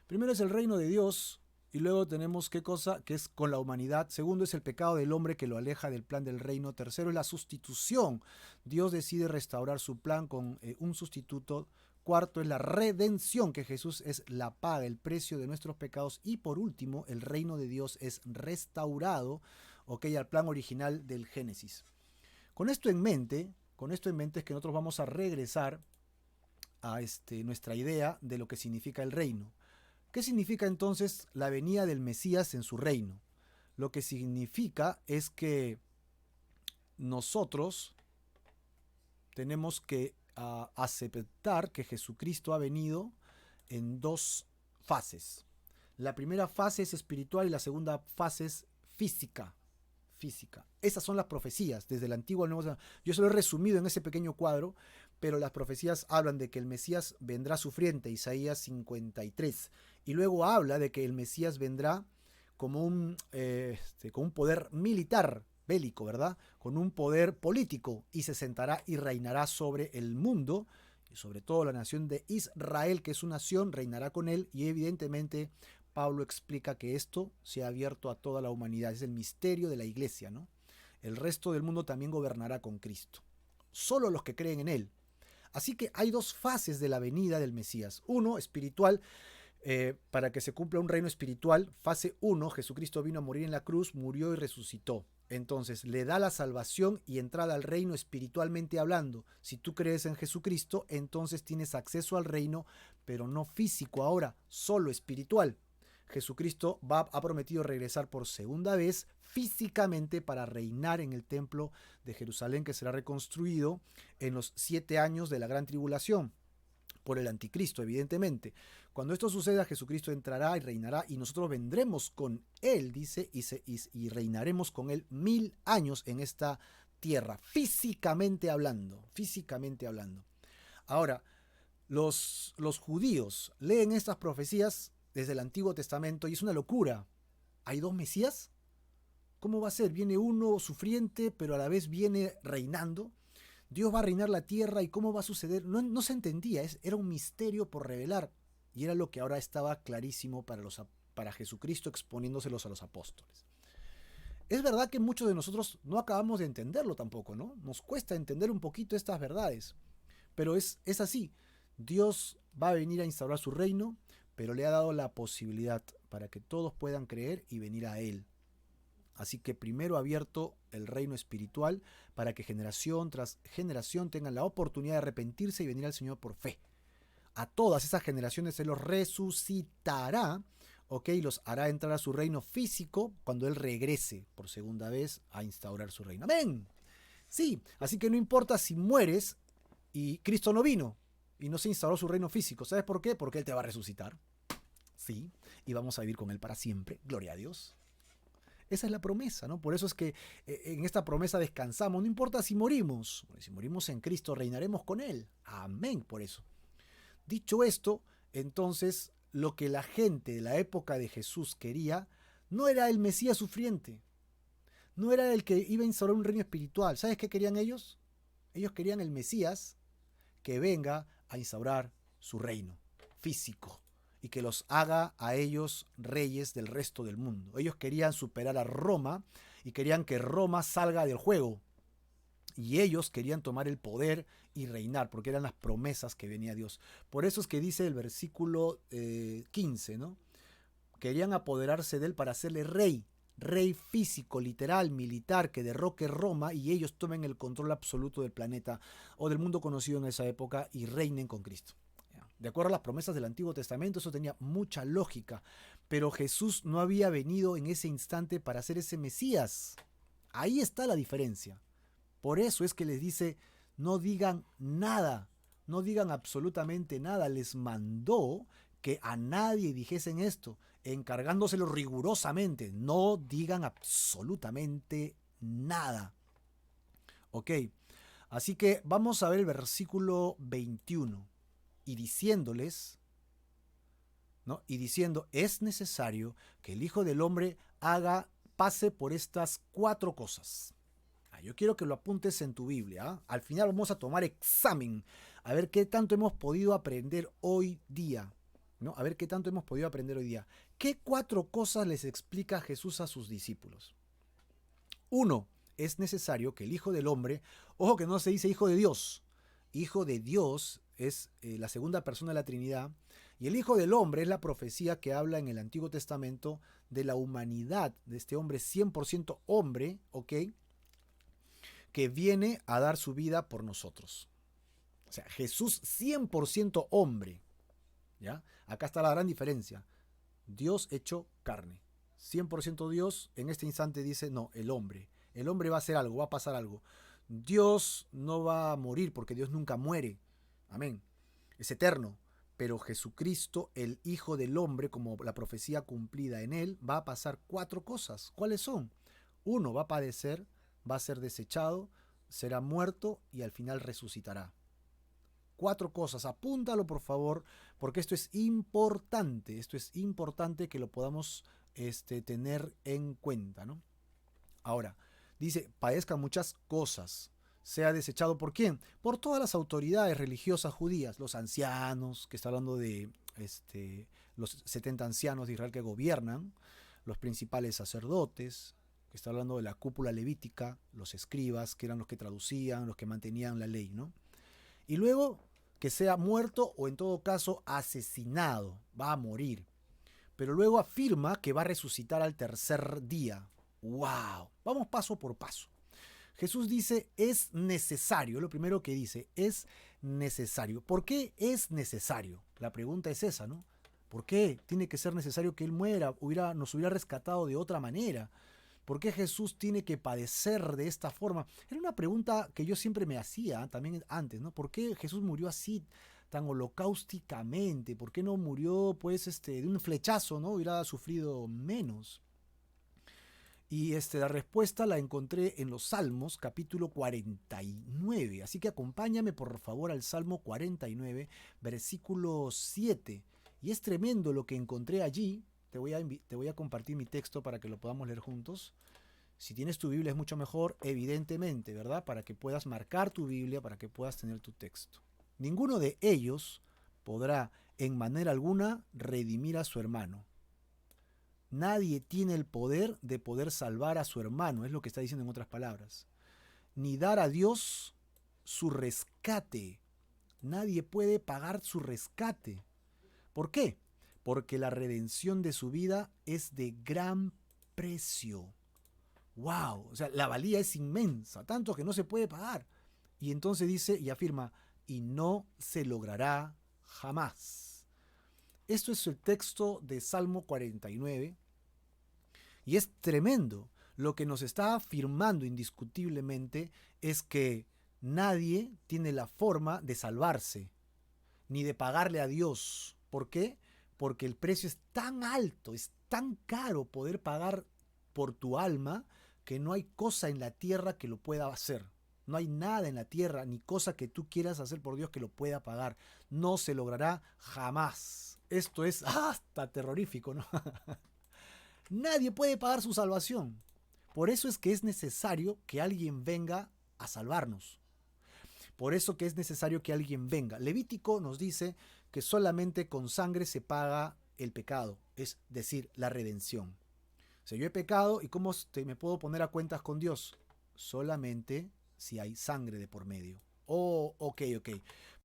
Primero es el reino de Dios y luego tenemos qué cosa, que es con la humanidad. Segundo es el pecado del hombre que lo aleja del plan del reino. Tercero es la sustitución. Dios decide restaurar su plan con un sustituto. Cuarto es la redención, que Jesús es la paga, el precio de nuestros pecados. Y por último, el reino de Dios es restaurado, al plan original del Génesis. Con esto en mente es que nosotros vamos a regresar a nuestra idea de lo que significa el reino. ¿Qué significa entonces la venida del Mesías en su reino? Lo que significa es que nosotros tenemos que aceptar que Jesucristo ha venido en dos fases. La primera fase es espiritual y la segunda fase es física. Esas son las profecías desde el Antiguo al Nuevo Testamento. Yo se lo he resumido en ese pequeño cuadro, pero las profecías hablan de que el Mesías vendrá sufriente, Isaías 53, y luego habla de que el Mesías vendrá como con un poder militar, bélico, ¿verdad? Con un poder político, y se sentará y reinará sobre el mundo, y sobre todo la nación de Israel, que es su nación, reinará con él, y evidentemente Pablo explica que esto se ha abierto a toda la humanidad, es el misterio de la iglesia, ¿no? El resto del mundo también gobernará con Cristo, solo los que creen en él. Así que hay dos fases de la venida del Mesías. Uno, espiritual, para que se cumpla un reino espiritual. Fase 1, Jesucristo vino a morir en la cruz, murió y resucitó. Entonces le da la salvación y entrada al reino espiritualmente hablando. Si tú crees en Jesucristo, entonces tienes acceso al reino, pero no físico ahora, solo espiritual. Jesucristo ha prometido regresar por segunda vez físicamente para reinar en el templo de Jerusalén, que será reconstruido en los 7 años de la gran tribulación por el anticristo, evidentemente. Cuando esto suceda, Jesucristo entrará y reinará, y nosotros vendremos con él, dice, y reinaremos con él 1000 años en esta tierra, físicamente hablando, físicamente hablando. Ahora, los judíos leen estas profecías desde el Antiguo Testamento y es una locura. ¿Hay dos Mesías? ¿Cómo va a ser? Viene uno sufriente, pero a la vez viene reinando. Dios va a reinar la tierra, ¿y cómo va a suceder? No se entendía, era un misterio por revelar, y era lo que ahora estaba clarísimo para los para Jesucristo exponiéndoselos a los apóstoles. Es verdad que muchos de nosotros no acabamos de entenderlo tampoco, ¿no? Nos cuesta entender un poquito estas verdades, pero es así. Dios va a venir a instaurar su reino, pero le ha dado la posibilidad para que todos puedan creer y venir a Él. Así que primero ha abierto el reino espiritual para que generación tras generación tengan la oportunidad de arrepentirse y venir al Señor por fe. A todas esas generaciones Él los resucitará, ¿ok? Los hará entrar a su reino físico cuando Él regrese por segunda vez a instaurar su reino. ¡Amén! Sí, así que no importa si mueres y Cristo no vino y no se instauró su reino físico. ¿Sabes por qué? Porque Él te va a resucitar. Sí, y vamos a vivir con Él para siempre. Gloria a Dios. Esa es la promesa, ¿no? Por eso es que en esta promesa descansamos. No importa si morimos. Si morimos en Cristo, reinaremos con Él. Amén, por eso. Dicho esto, entonces, lo que la gente de la época de Jesús quería no era el Mesías sufriente. No era el que iba a instaurar un reino espiritual. ¿Sabes qué querían ellos? Ellos querían el Mesías que venga a instaurar su reino físico y que los haga a ellos reyes del resto del mundo. Ellos querían superar a Roma y querían que Roma salga del juego. Y ellos querían tomar el poder y reinar, porque eran las promesas que venía Dios. Por eso es que dice el versículo 15, ¿no? Querían apoderarse de él para hacerle rey. Rey físico, literal, militar, que derroque Roma y ellos tomen el control absoluto del planeta o del mundo conocido en esa época y reinen con Cristo. De acuerdo a las promesas del Antiguo Testamento, eso tenía mucha lógica, pero Jesús no había venido en ese instante para ser ese Mesías. Ahí está la diferencia. Por eso es que les dice, no digan nada, no digan absolutamente nada. Les mandó que a nadie dijesen esto, encargándoselo rigurosamente. No digan absolutamente nada. Ok, así que vamos a ver el versículo 21. Y diciéndoles, ¿no? Y diciendo, es necesario que el Hijo del Hombre pase por estas 4 cosas. Yo quiero que lo apuntes en tu Biblia. ¿Eh? Al final vamos a tomar examen, a ver qué tanto hemos podido aprender hoy día. ¿No? A ver qué tanto hemos podido aprender hoy día. ¿Qué 4 cosas les explica Jesús a sus discípulos? 1. Es necesario que el Hijo del Hombre, ojo que no se dice Hijo de Dios. Hijo de Dios es la segunda persona de la Trinidad. Y el Hijo del Hombre es la profecía que habla en el Antiguo Testamento de la humanidad, de este hombre 100% hombre, ¿ok? Que viene a dar su vida por nosotros. O sea, Jesús 100% hombre. ¿Ya? Acá está la gran diferencia. Dios hecho carne. 100% Dios, en este instante dice, no, el hombre. El hombre va a hacer algo, va a pasar algo. Dios no va a morir porque Dios nunca muere. Amén. Es eterno. Pero Jesucristo, el Hijo del Hombre, como la profecía cumplida en él, va a pasar 4 cosas. ¿Cuáles son? 1, va a padecer, va a ser desechado, será muerto y al final resucitará. 4 cosas, apúntalo por favor, porque esto es importante que lo podamos tener en cuenta, ¿no? Ahora, dice, padezca muchas cosas. ¿Sea desechado por quién? Por todas las autoridades religiosas judías, los ancianos, que está hablando de los 70 ancianos de Israel que gobiernan, los principales sacerdotes, que está hablando de la cúpula levítica, los escribas, que eran los que traducían, los que mantenían la ley, ¿no? Y luego que sea muerto o en todo caso asesinado, va a morir. Pero luego afirma que va a resucitar al tercer día. ¡Wow! Vamos paso por paso. Jesús dice, es necesario, lo primero que dice, es necesario. ¿Por qué es necesario? La pregunta es esa, ¿no? ¿Por qué tiene que ser necesario que Él muera? Nos hubiera rescatado de otra manera. ¿Por qué Jesús tiene que padecer de esta forma? Era una pregunta que yo siempre me hacía también antes, ¿no? ¿Por qué Jesús murió así, tan holocausticamente? ¿Por qué no murió, pues, de un flechazo, ¿no? Hubiera sufrido menos. Y la respuesta la encontré en los Salmos, capítulo 49. Así que acompáñame por favor al Salmo 49, versículo 7. Y es tremendo lo que encontré allí. Te voy a compartir mi texto para que lo podamos leer juntos. Si tienes tu Biblia es mucho mejor, evidentemente, ¿verdad? Para que puedas marcar tu Biblia, para que puedas tener tu texto. Ninguno de ellos podrá en manera alguna redimir a su hermano. Nadie tiene el poder de poder salvar a su hermano, es lo que está diciendo en otras palabras. Ni dar a Dios su rescate. Nadie puede pagar su rescate. ¿Por qué? Porque la redención de su vida es de gran precio. ¡Wow! O sea, la valía es inmensa, tanto que no se puede pagar. Y entonces dice y afirma, y no se logrará jamás. Esto es el texto de Salmo 49 y es tremendo. Lo que nos está afirmando indiscutiblemente es que nadie tiene la forma de salvarse, ni de pagarle a Dios. ¿Por qué? Porque el precio es tan alto, es tan caro poder pagar por tu alma, que no hay cosa en la tierra que lo pueda hacer. No hay nada en la tierra, ni cosa que tú quieras hacer por Dios que lo pueda pagar. No se logrará jamás. Esto es hasta terrorífico, ¿no? Nadie puede pagar su salvación. Por eso es que es necesario que alguien venga a salvarnos. Por eso que es necesario que alguien venga. Levítico nos dice que solamente con sangre se paga el pecado, es decir, la redención. O sea, yo he pecado y ¿cómo me puedo poner a cuentas con Dios? Solamente si hay sangre de por medio. Oh, ok.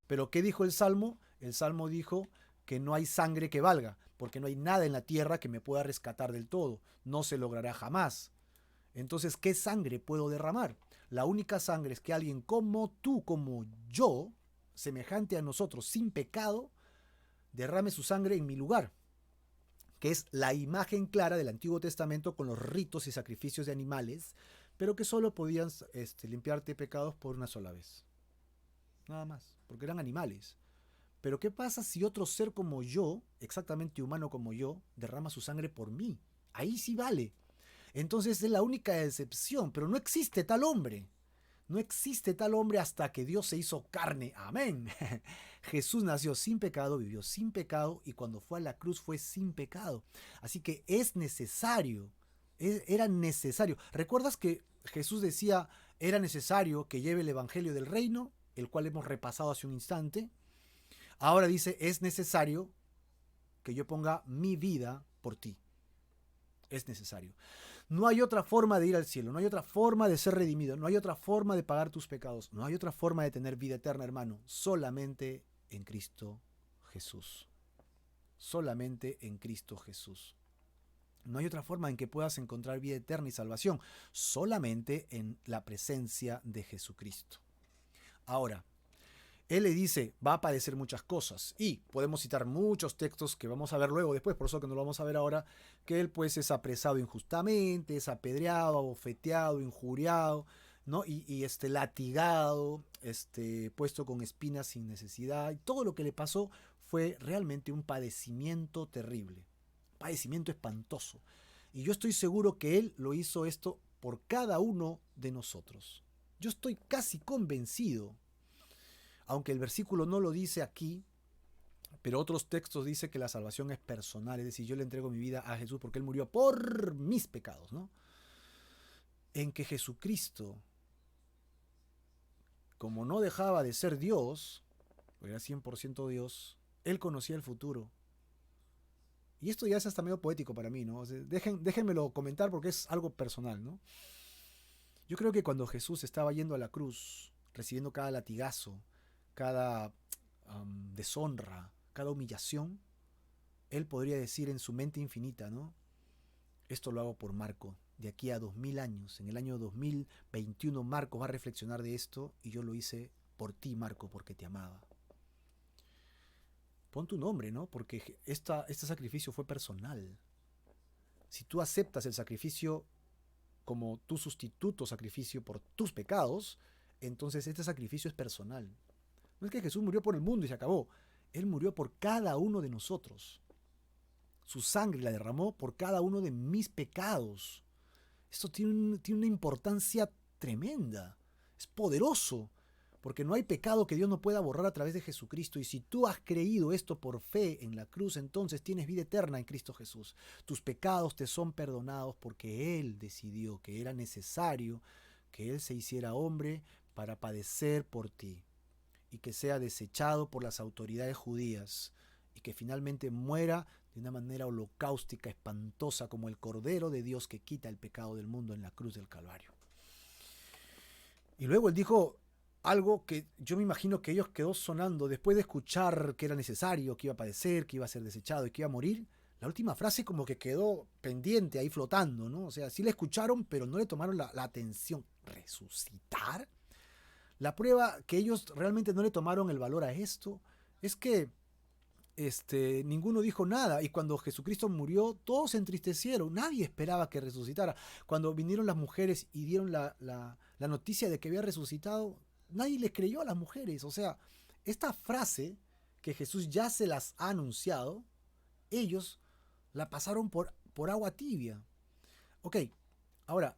Pero ¿qué dijo el Salmo? El Salmo dijo que no hay sangre que valga, porque no hay nada en la tierra que me pueda rescatar del todo. No se logrará jamás. Entonces, ¿qué sangre puedo derramar? La única sangre es que alguien como tú, como yo, semejante a nosotros, sin pecado, derrame su sangre en mi lugar, que es la imagen clara del Antiguo Testamento con los ritos y sacrificios de animales, pero que solo podían limpiarte pecados por una sola vez. Nada más, porque eran animales. Pero ¿qué pasa si otro ser como yo, exactamente humano como yo, derrama su sangre por mí? Ahí sí vale. Entonces es la única excepción, pero no existe tal hombre. No existe tal hombre hasta que Dios se hizo carne. Amén. Jesús nació sin pecado, vivió sin pecado y cuando fue a la cruz fue sin pecado. Así que es necesario, era necesario. ¿Recuerdas que Jesús decía, era necesario que lleve el evangelio del reino, el cual hemos repasado hace un instante? Ahora dice, es necesario que yo ponga mi vida por ti. Es necesario. No hay otra forma de ir al cielo, no hay otra forma de ser redimido, no hay otra forma de pagar tus pecados, no hay otra forma de tener vida eterna, hermano, solamente en Cristo Jesús. Solamente en Cristo Jesús. No hay otra forma en que puedas encontrar vida eterna y salvación, solamente en la presencia de Jesucristo. Ahora, él le dice, va a padecer muchas cosas. Y podemos citar muchos textos que vamos a ver luego después, por eso que no lo vamos a ver ahora, que él pues es apresado injustamente, es apedreado, abofeteado, injuriado, ¿no? Y latigado, puesto con espinas sin necesidad. Y todo lo que le pasó fue realmente un padecimiento terrible, padecimiento espantoso. Y yo estoy seguro que él lo hizo esto por cada uno de nosotros. Yo estoy casi convencido, aunque el versículo no lo dice aquí, pero otros textos dicen que la salvación es personal, es decir, yo le entrego mi vida a Jesús porque Él murió por mis pecados, ¿no? En que Jesucristo, como no dejaba de ser Dios, porque era 100% Dios, Él conocía el futuro. Y esto ya es hasta medio poético para mí, ¿no? O sea, déjenmelo comentar porque es algo personal, ¿no? Yo creo que cuando Jesús estaba yendo a la cruz, recibiendo cada latigazo, cada deshonra, cada humillación, él podría decir en su mente infinita, ¿no? Esto lo hago por Marco. De aquí a 2000 años, en el año 2021, Marco va a reflexionar de esto y yo lo hice por ti, Marco, porque te amaba. Pon tu nombre, ¿no? Porque este sacrificio fue personal. Si tú aceptas el sacrificio como tu sustituto sacrificio por tus pecados, entonces este sacrificio es personal. No es que Jesús murió por el mundo y se acabó. Él murió por cada uno de nosotros. Su sangre la derramó por cada uno de mis pecados. Esto tiene una importancia tremenda. Es poderoso. Porque no hay pecado que Dios no pueda borrar a través de Jesucristo. Y si tú has creído esto por fe en la cruz, entonces tienes vida eterna en Cristo Jesús. Tus pecados te son perdonados porque Él decidió que era necesario que Él se hiciera hombre para padecer por ti. Y que sea desechado por las autoridades judías. Y que finalmente muera de una manera holocáustica, espantosa, como el Cordero de Dios que quita el pecado del mundo en la cruz del Calvario. Y luego él dijo algo que yo me imagino que ellos quedó sonando después de escuchar que era necesario, que iba a padecer, que iba a ser desechado y que iba a morir. La última frase como que quedó pendiente ahí flotando, ¿no? O sea, sí la escucharon, pero no le tomaron la atención. ¿Resucitar? La prueba que ellos realmente no le tomaron el valor a esto es que ninguno dijo nada. Y cuando Jesucristo murió, todos se entristecieron. Nadie esperaba que resucitara. Cuando vinieron las mujeres y dieron la noticia de que había resucitado, nadie les creyó a las mujeres. O sea, esta frase que Jesús ya se las ha anunciado, ellos la pasaron por agua tibia. Ok, ahora,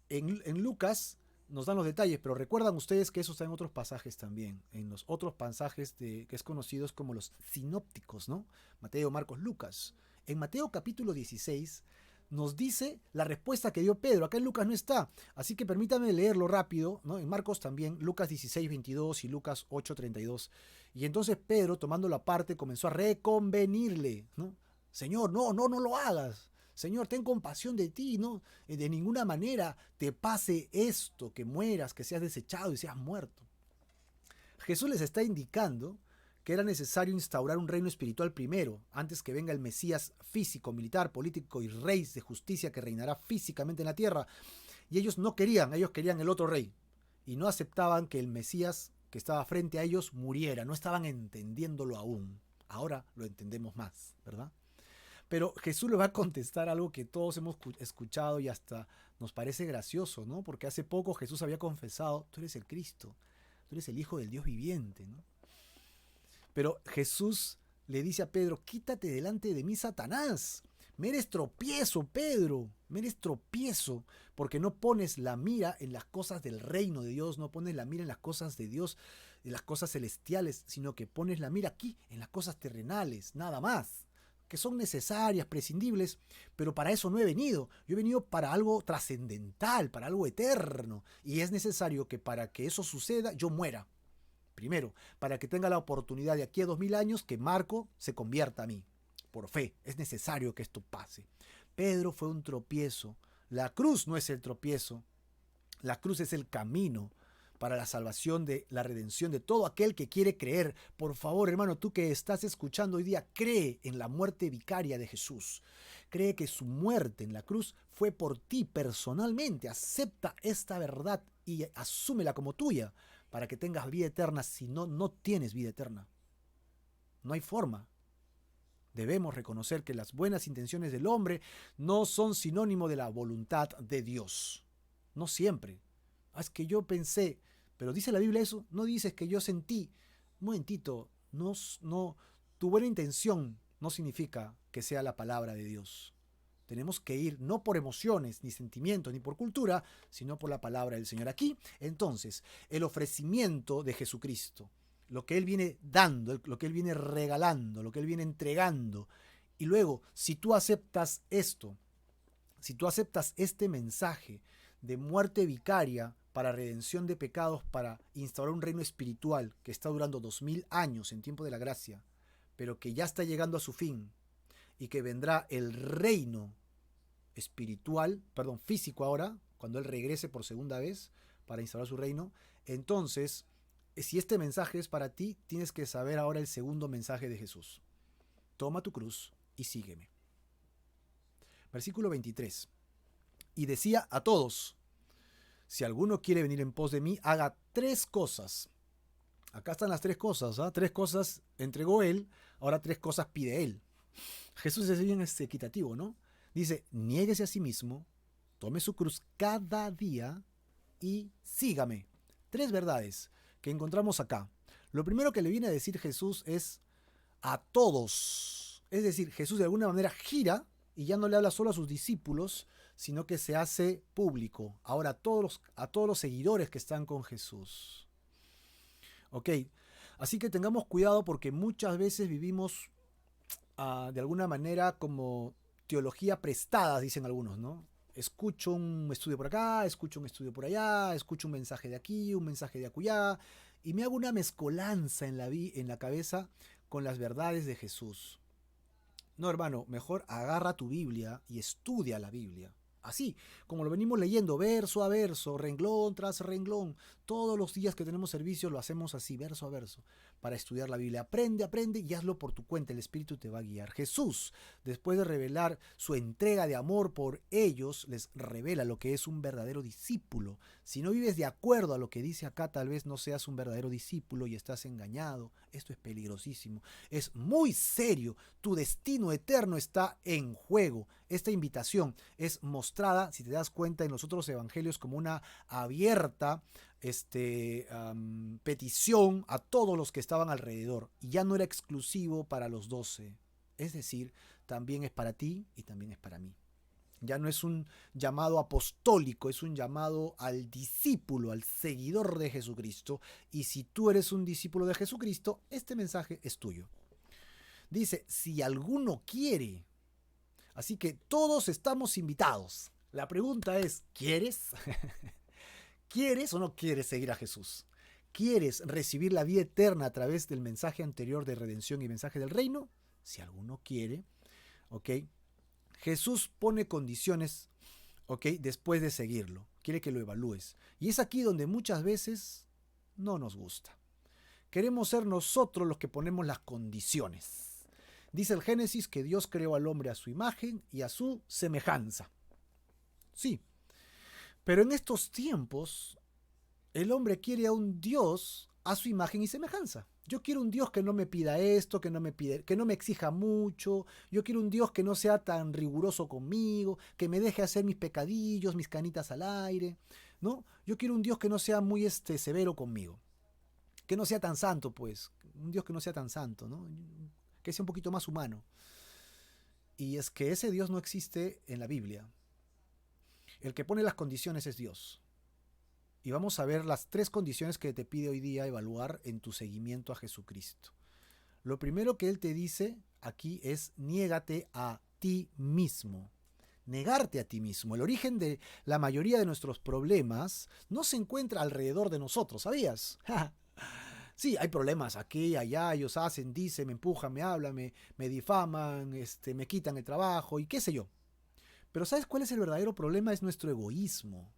en Lucas nos dan los detalles, pero recuerdan ustedes que eso está en otros pasajes también, en los otros pasajes que es conocidos como los sinópticos, ¿no? Mateo, Marcos, Lucas. En Mateo capítulo 16 nos dice la respuesta que dio Pedro. Acá en Lucas no está, así que permítame leerlo rápido, ¿no? En Marcos también, Lucas 16, 22 y Lucas 8, 32. Y entonces Pedro, tomándolo aparte, comenzó a reconvenirle, ¿no? Señor, no lo hagas. Señor, ten compasión de ti, ¿no? De ninguna manera te pase esto, que mueras, que seas desechado y seas muerto. Jesús les está indicando que era necesario instaurar un reino espiritual primero, antes que venga el Mesías físico, militar, político y rey de justicia que reinará físicamente en la tierra. Y ellos no querían, ellos querían el otro rey. Y no aceptaban que el Mesías que estaba frente a ellos muriera, no estaban entendiéndolo aún. Ahora lo entendemos más, ¿verdad? Pero Jesús le va a contestar algo que todos hemos escuchado y hasta nos parece gracioso, ¿no? Porque hace poco Jesús había confesado, tú eres el Cristo, tú eres el Hijo del Dios viviente, ¿no? Pero Jesús le dice a Pedro, quítate delante de mí, Satanás. Me eres tropiezo, Pedro, me eres tropiezo, porque no pones la mira en las cosas del reino de Dios, no pones la mira en las cosas de Dios, en las cosas celestiales, sino que pones la mira aquí, en las cosas terrenales, nada más, que son necesarias, prescindibles, pero para eso no he venido. Yo he venido para algo trascendental, para algo eterno, y es necesario que para que eso suceda yo muera. Primero, para que tenga la oportunidad de aquí a 2000 años que Marco se convierta a mí. Por fe, es necesario que esto pase. Pedro fue un tropiezo. La cruz no es el tropiezo. La cruz es el camino para la salvación, de la redención de todo aquel que quiere creer. Por favor, hermano, tú que estás escuchando hoy día, cree en la muerte vicaria de Jesús. Cree que su muerte en la cruz fue por ti personalmente. Acepta esta verdad y asúmela como tuya para que tengas vida eterna. Si no, no tienes vida eterna. No hay forma. Debemos reconocer que las buenas intenciones del hombre no son sinónimo de la voluntad de Dios. No siempre. Es que yo pensé, pero dice la Biblia eso, no dices que yo sentí. Un momentito, no, tu buena intención no significa que sea la palabra de Dios. Tenemos que ir no por emociones, ni sentimientos, ni por cultura, sino por la palabra del Señor. Aquí, entonces, el ofrecimiento de Jesucristo, lo que Él viene dando, lo que Él viene regalando, lo que Él viene entregando. Y luego, si tú aceptas esto, si tú aceptas este mensaje de muerte vicaria para redención de pecados, para instaurar un reino espiritual que está durando 2000 años en tiempo de la gracia, pero que ya está llegando a su fin, y que vendrá el reino espiritual, perdón, físico ahora, cuando Él regrese por segunda vez para instaurar su reino, entonces, si este mensaje es para ti, tienes que saber ahora el segundo mensaje de Jesús. Toma tu cruz y sígueme. Versículo 23. Y decía a todos, si alguno quiere venir en pos de mí, haga 3 cosas. Acá están las 3 cosas, ¿eh? 3 cosas entregó Él, ahora 3 cosas pide Él. Jesús es bien equitativo, ¿no? Dice, niéguese a sí mismo, tome su cruz cada día y sígame. 3 verdades que encontramos acá. Lo primero que le viene a decir Jesús es a todos. Es decir, Jesús de alguna manera gira y ya no le habla solo a sus discípulos, sino que se hace público. Ahora a todos los seguidores que están con Jesús. Ok, así que tengamos cuidado porque muchas veces vivimos de alguna manera como teología prestada, dicen algunos, ¿no? Escucho un estudio por acá, escucho un estudio por allá, escucho un mensaje de aquí, un mensaje de acullá, y me hago una mezcolanza en la cabeza con las verdades de Jesús. No, hermano, mejor agarra tu Biblia y estudia la Biblia. Así, como lo venimos leyendo, verso a verso, renglón tras renglón. Todos los días que tenemos servicio lo hacemos así, verso a verso, para estudiar la Biblia. Aprende, aprende y hazlo por tu cuenta. El Espíritu te va a guiar. Jesús, después de revelar su entrega de amor por ellos, les revela lo que es un verdadero discípulo. Si no vives de acuerdo a lo que dice acá, tal vez no seas un verdadero discípulo y estás engañado. Esto es peligrosísimo. Es muy serio. Tu destino eterno está en juego. Esta invitación es mostrada, si te das cuenta, en los otros evangelios como una abierta petición a todos los que estaban alrededor. Y ya no era exclusivo para los 12. Es decir, también es para ti y también es para mí. Ya no es un llamado apostólico, es un llamado al discípulo, al seguidor de Jesucristo. Y si tú eres un discípulo de Jesucristo, este mensaje es tuyo. Dice, si alguno quiere. Así que todos estamos invitados. La pregunta es, ¿quieres? ¿Quieres o no quieres seguir a Jesús? ¿Quieres recibir la vida eterna a través del mensaje anterior de redención y mensaje del reino? Si alguno quiere, ¿ok? Jesús pone condiciones, ¿ok? Después de seguirlo. Quiere que lo evalúes. Y es aquí donde muchas veces no nos gusta. Queremos ser nosotros los que ponemos las condiciones. Dice el Génesis que Dios creó al hombre a su imagen y a su semejanza. Sí, pero en estos tiempos el hombre quiere a un Dios a su imagen y semejanza. Yo quiero un Dios que no me pida esto, que no me exija mucho. Yo quiero un Dios que no sea tan riguroso conmigo, que me deje hacer mis pecadillos, mis canitas al aire, ¿no? Yo quiero un Dios que no sea muy severo conmigo. Que no sea tan santo, pues. Un Dios que no sea tan santo, ¿no? Que sea un poquito más humano. Y es que ese Dios no existe en la Biblia. El que pone las condiciones es Dios. Y vamos a ver las 3 condiciones que te pide hoy día evaluar en tu seguimiento a Jesucristo. Lo primero que Él te dice aquí es niégate a ti mismo. Negarte a ti mismo. El origen de la mayoría de nuestros problemas no se encuentra alrededor de nosotros, ¿sabías? Sí, hay problemas aquí, allá, ellos hacen, dicen, me empujan, me hablan, me difaman, me quitan el trabajo y qué sé yo. Pero ¿sabes cuál es el verdadero problema? Es nuestro egoísmo.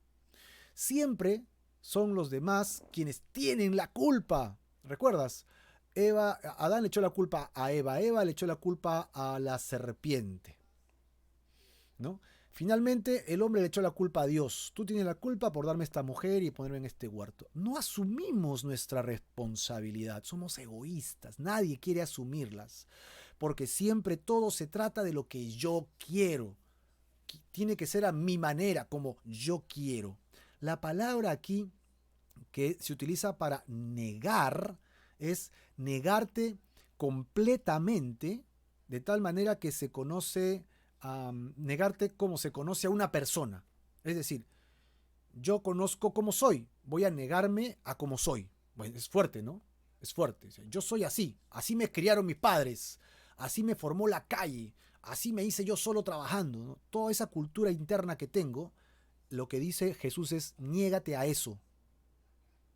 Siempre son los demás quienes tienen la culpa. ¿Recuerdas? Adán le echó la culpa a Eva, Eva le echó la culpa a la serpiente, ¿no? Finalmente el hombre le echó la culpa a Dios. Tú tienes la culpa por darme esta mujer y ponerme en este huerto. No asumimos nuestra responsabilidad. Somos egoístas. Nadie quiere asumirlas. Porque siempre todo se trata de lo que yo quiero. Tiene que ser a mi manera, como yo quiero. La palabra aquí que se utiliza para negar es negarte completamente, de tal manera que se conoce, negarte como se conoce a una persona. Es decir, yo conozco cómo soy, voy a negarme a cómo soy. Bueno, es fuerte, ¿no? Es fuerte. Yo soy así, así me criaron mis padres, así me formó la calle, así me hice yo solo trabajando, ¿no? Toda esa cultura interna que tengo, lo que dice Jesús es niégate a eso.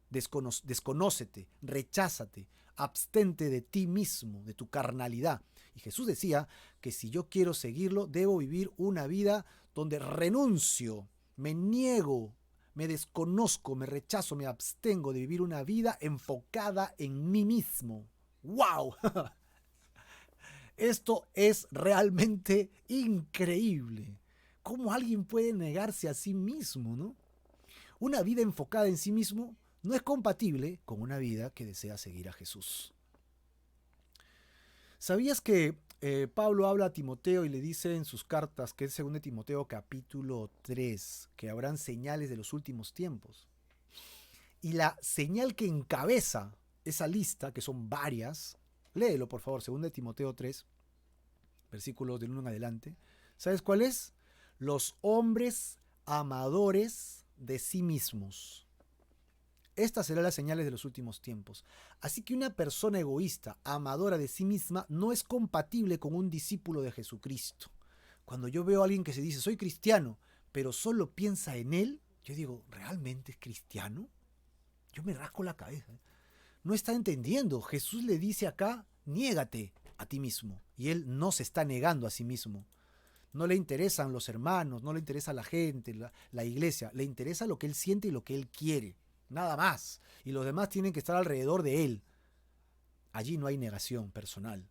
Desconócete, recházate, abstente de ti mismo, de tu carnalidad. Y Jesús decía que si yo quiero seguirlo, debo vivir una vida donde renuncio, me niego, me desconozco, me rechazo, me abstengo de vivir una vida enfocada en mí mismo. ¡Wow! Esto es realmente increíble. ¿Cómo alguien puede negarse a sí mismo, no? Una vida enfocada en sí mismo no es compatible con una vida que desea seguir a Jesús. ¿Sabías que Pablo habla a Timoteo y le dice en sus cartas, que es 2 Timoteo capítulo 3, que habrán señales de los últimos tiempos? Y la señal que encabeza esa lista, que son varias, léelo por favor, 2 Timoteo 3, versículos del 1 en adelante. ¿Sabes cuál es? Los hombres amadores de sí mismos. Estas serán las señales de los últimos tiempos. Así que una persona egoísta, amadora de sí misma, no es compatible con un discípulo de Jesucristo. Cuando yo veo a alguien que se dice, soy cristiano, pero solo piensa en él, yo digo, ¿realmente es cristiano? Yo me rasco la cabeza. No está entendiendo. Jesús le dice acá, niégate a ti mismo. Y él no se está negando a sí mismo. No le interesan los hermanos, no le interesa la gente, la iglesia. Le interesa lo que él siente y lo que él quiere. Nada más. Y los demás tienen que estar alrededor de él. Allí no hay negación personal,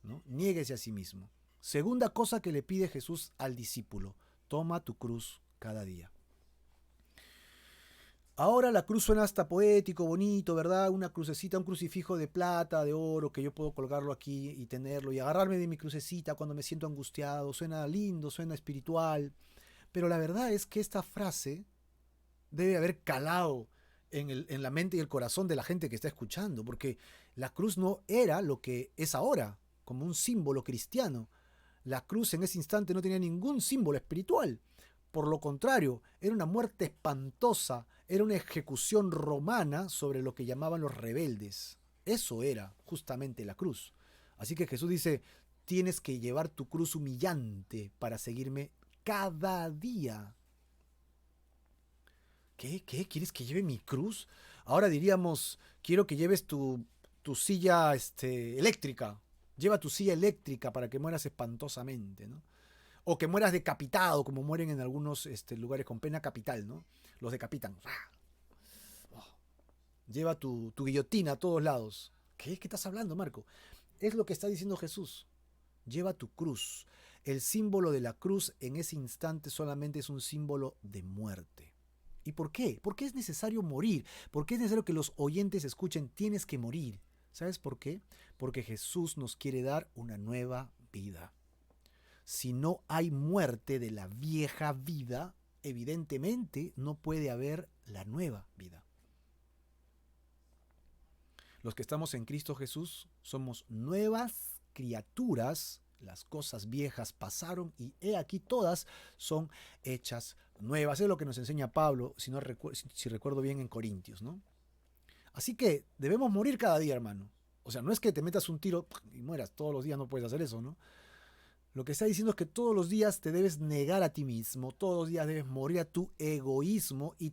¿no? Niéguese a sí mismo. Segunda cosa que le pide Jesús al discípulo: toma tu cruz cada día. Ahora la cruz suena hasta poético, bonito, ¿verdad? Una crucecita, un crucifijo de plata, de oro, que yo puedo colgarlo aquí y tenerlo y agarrarme de mi crucecita cuando me siento angustiado. Suena lindo, suena espiritual. Pero la verdad es que esta frase debe haber calado en la mente y el corazón de la gente que está escuchando, porque la cruz no era lo que es ahora, como un símbolo cristiano. La cruz en ese instante no tenía ningún símbolo espiritual. Por lo contrario, era una muerte espantosa, era una ejecución romana sobre lo que llamaban los rebeldes. Eso era justamente la cruz. Así que Jesús dice: tienes que llevar tu cruz humillante para seguirme cada día. ¿Qué? ¿Quieres que lleve mi cruz? Ahora diríamos: quiero que lleves tu silla eléctrica. Lleva tu silla eléctrica para que mueras espantosamente, ¿no? O que mueras decapitado, como mueren en algunos lugares con pena capital, ¿no? Los decapitan. Oh. Lleva tu guillotina a todos lados. ¿Qué estás hablando, Marco? Es lo que está diciendo Jesús. Lleva tu cruz. El símbolo de la cruz en ese instante solamente es un símbolo de muerte. ¿Y por qué? ¿Por qué es necesario morir? ¿Por qué es necesario que los oyentes escuchen: tienes que morir? ¿Sabes por qué? Porque Jesús nos quiere dar una nueva vida. Si no hay muerte de la vieja vida, evidentemente no puede haber la nueva vida. Los que estamos en Cristo Jesús somos nuevas criaturas. Las cosas viejas pasaron y he aquí todas son hechas nuevas. Es lo que nos enseña Pablo, si recuerdo bien, en Corintios, ¿no? Así que debemos morir cada día, hermano. O sea, no es que te metas un tiro y mueras todos los días, no puedes hacer eso, ¿no? Lo que está diciendo es que todos los días te debes negar a ti mismo, todos los días debes morir a tu egoísmo. Y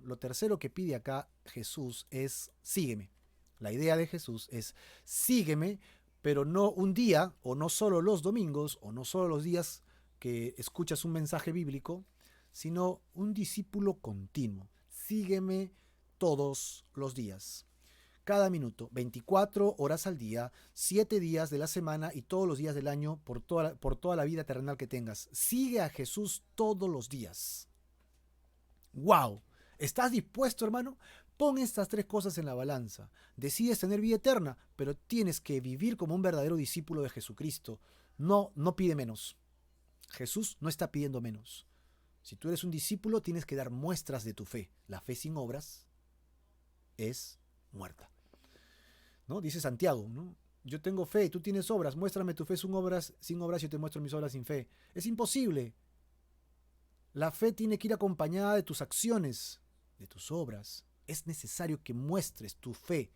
lo tercero que pide acá Jesús es: sígueme. La idea de Jesús es: sígueme, pero no un día, o no solo los domingos, o no solo los días que escuchas un mensaje bíblico, sino un discípulo continuo. Sígueme todos los días. Cada minuto, 24 horas al día, 7 días de la semana y todos los días del año, por toda la vida terrenal que tengas. Sigue a Jesús todos los días. ¡Wow! ¿Estás dispuesto, hermano? Pon estas 3 cosas en la balanza. Decides tener vida eterna, pero tienes que vivir como un verdadero discípulo de Jesucristo. No pide menos. Jesús no está pidiendo menos. Si tú eres un discípulo, tienes que dar muestras de tu fe. La fe sin obras es muerta, ¿no? Dice Santiago, ¿no? Yo tengo fe, tú tienes obras, muéstrame tu fe sin obras, yo te muestro mis obras sin fe. Es imposible. La fe tiene que ir acompañada de tus acciones, de tus obras. Es necesario que muestres tu fe.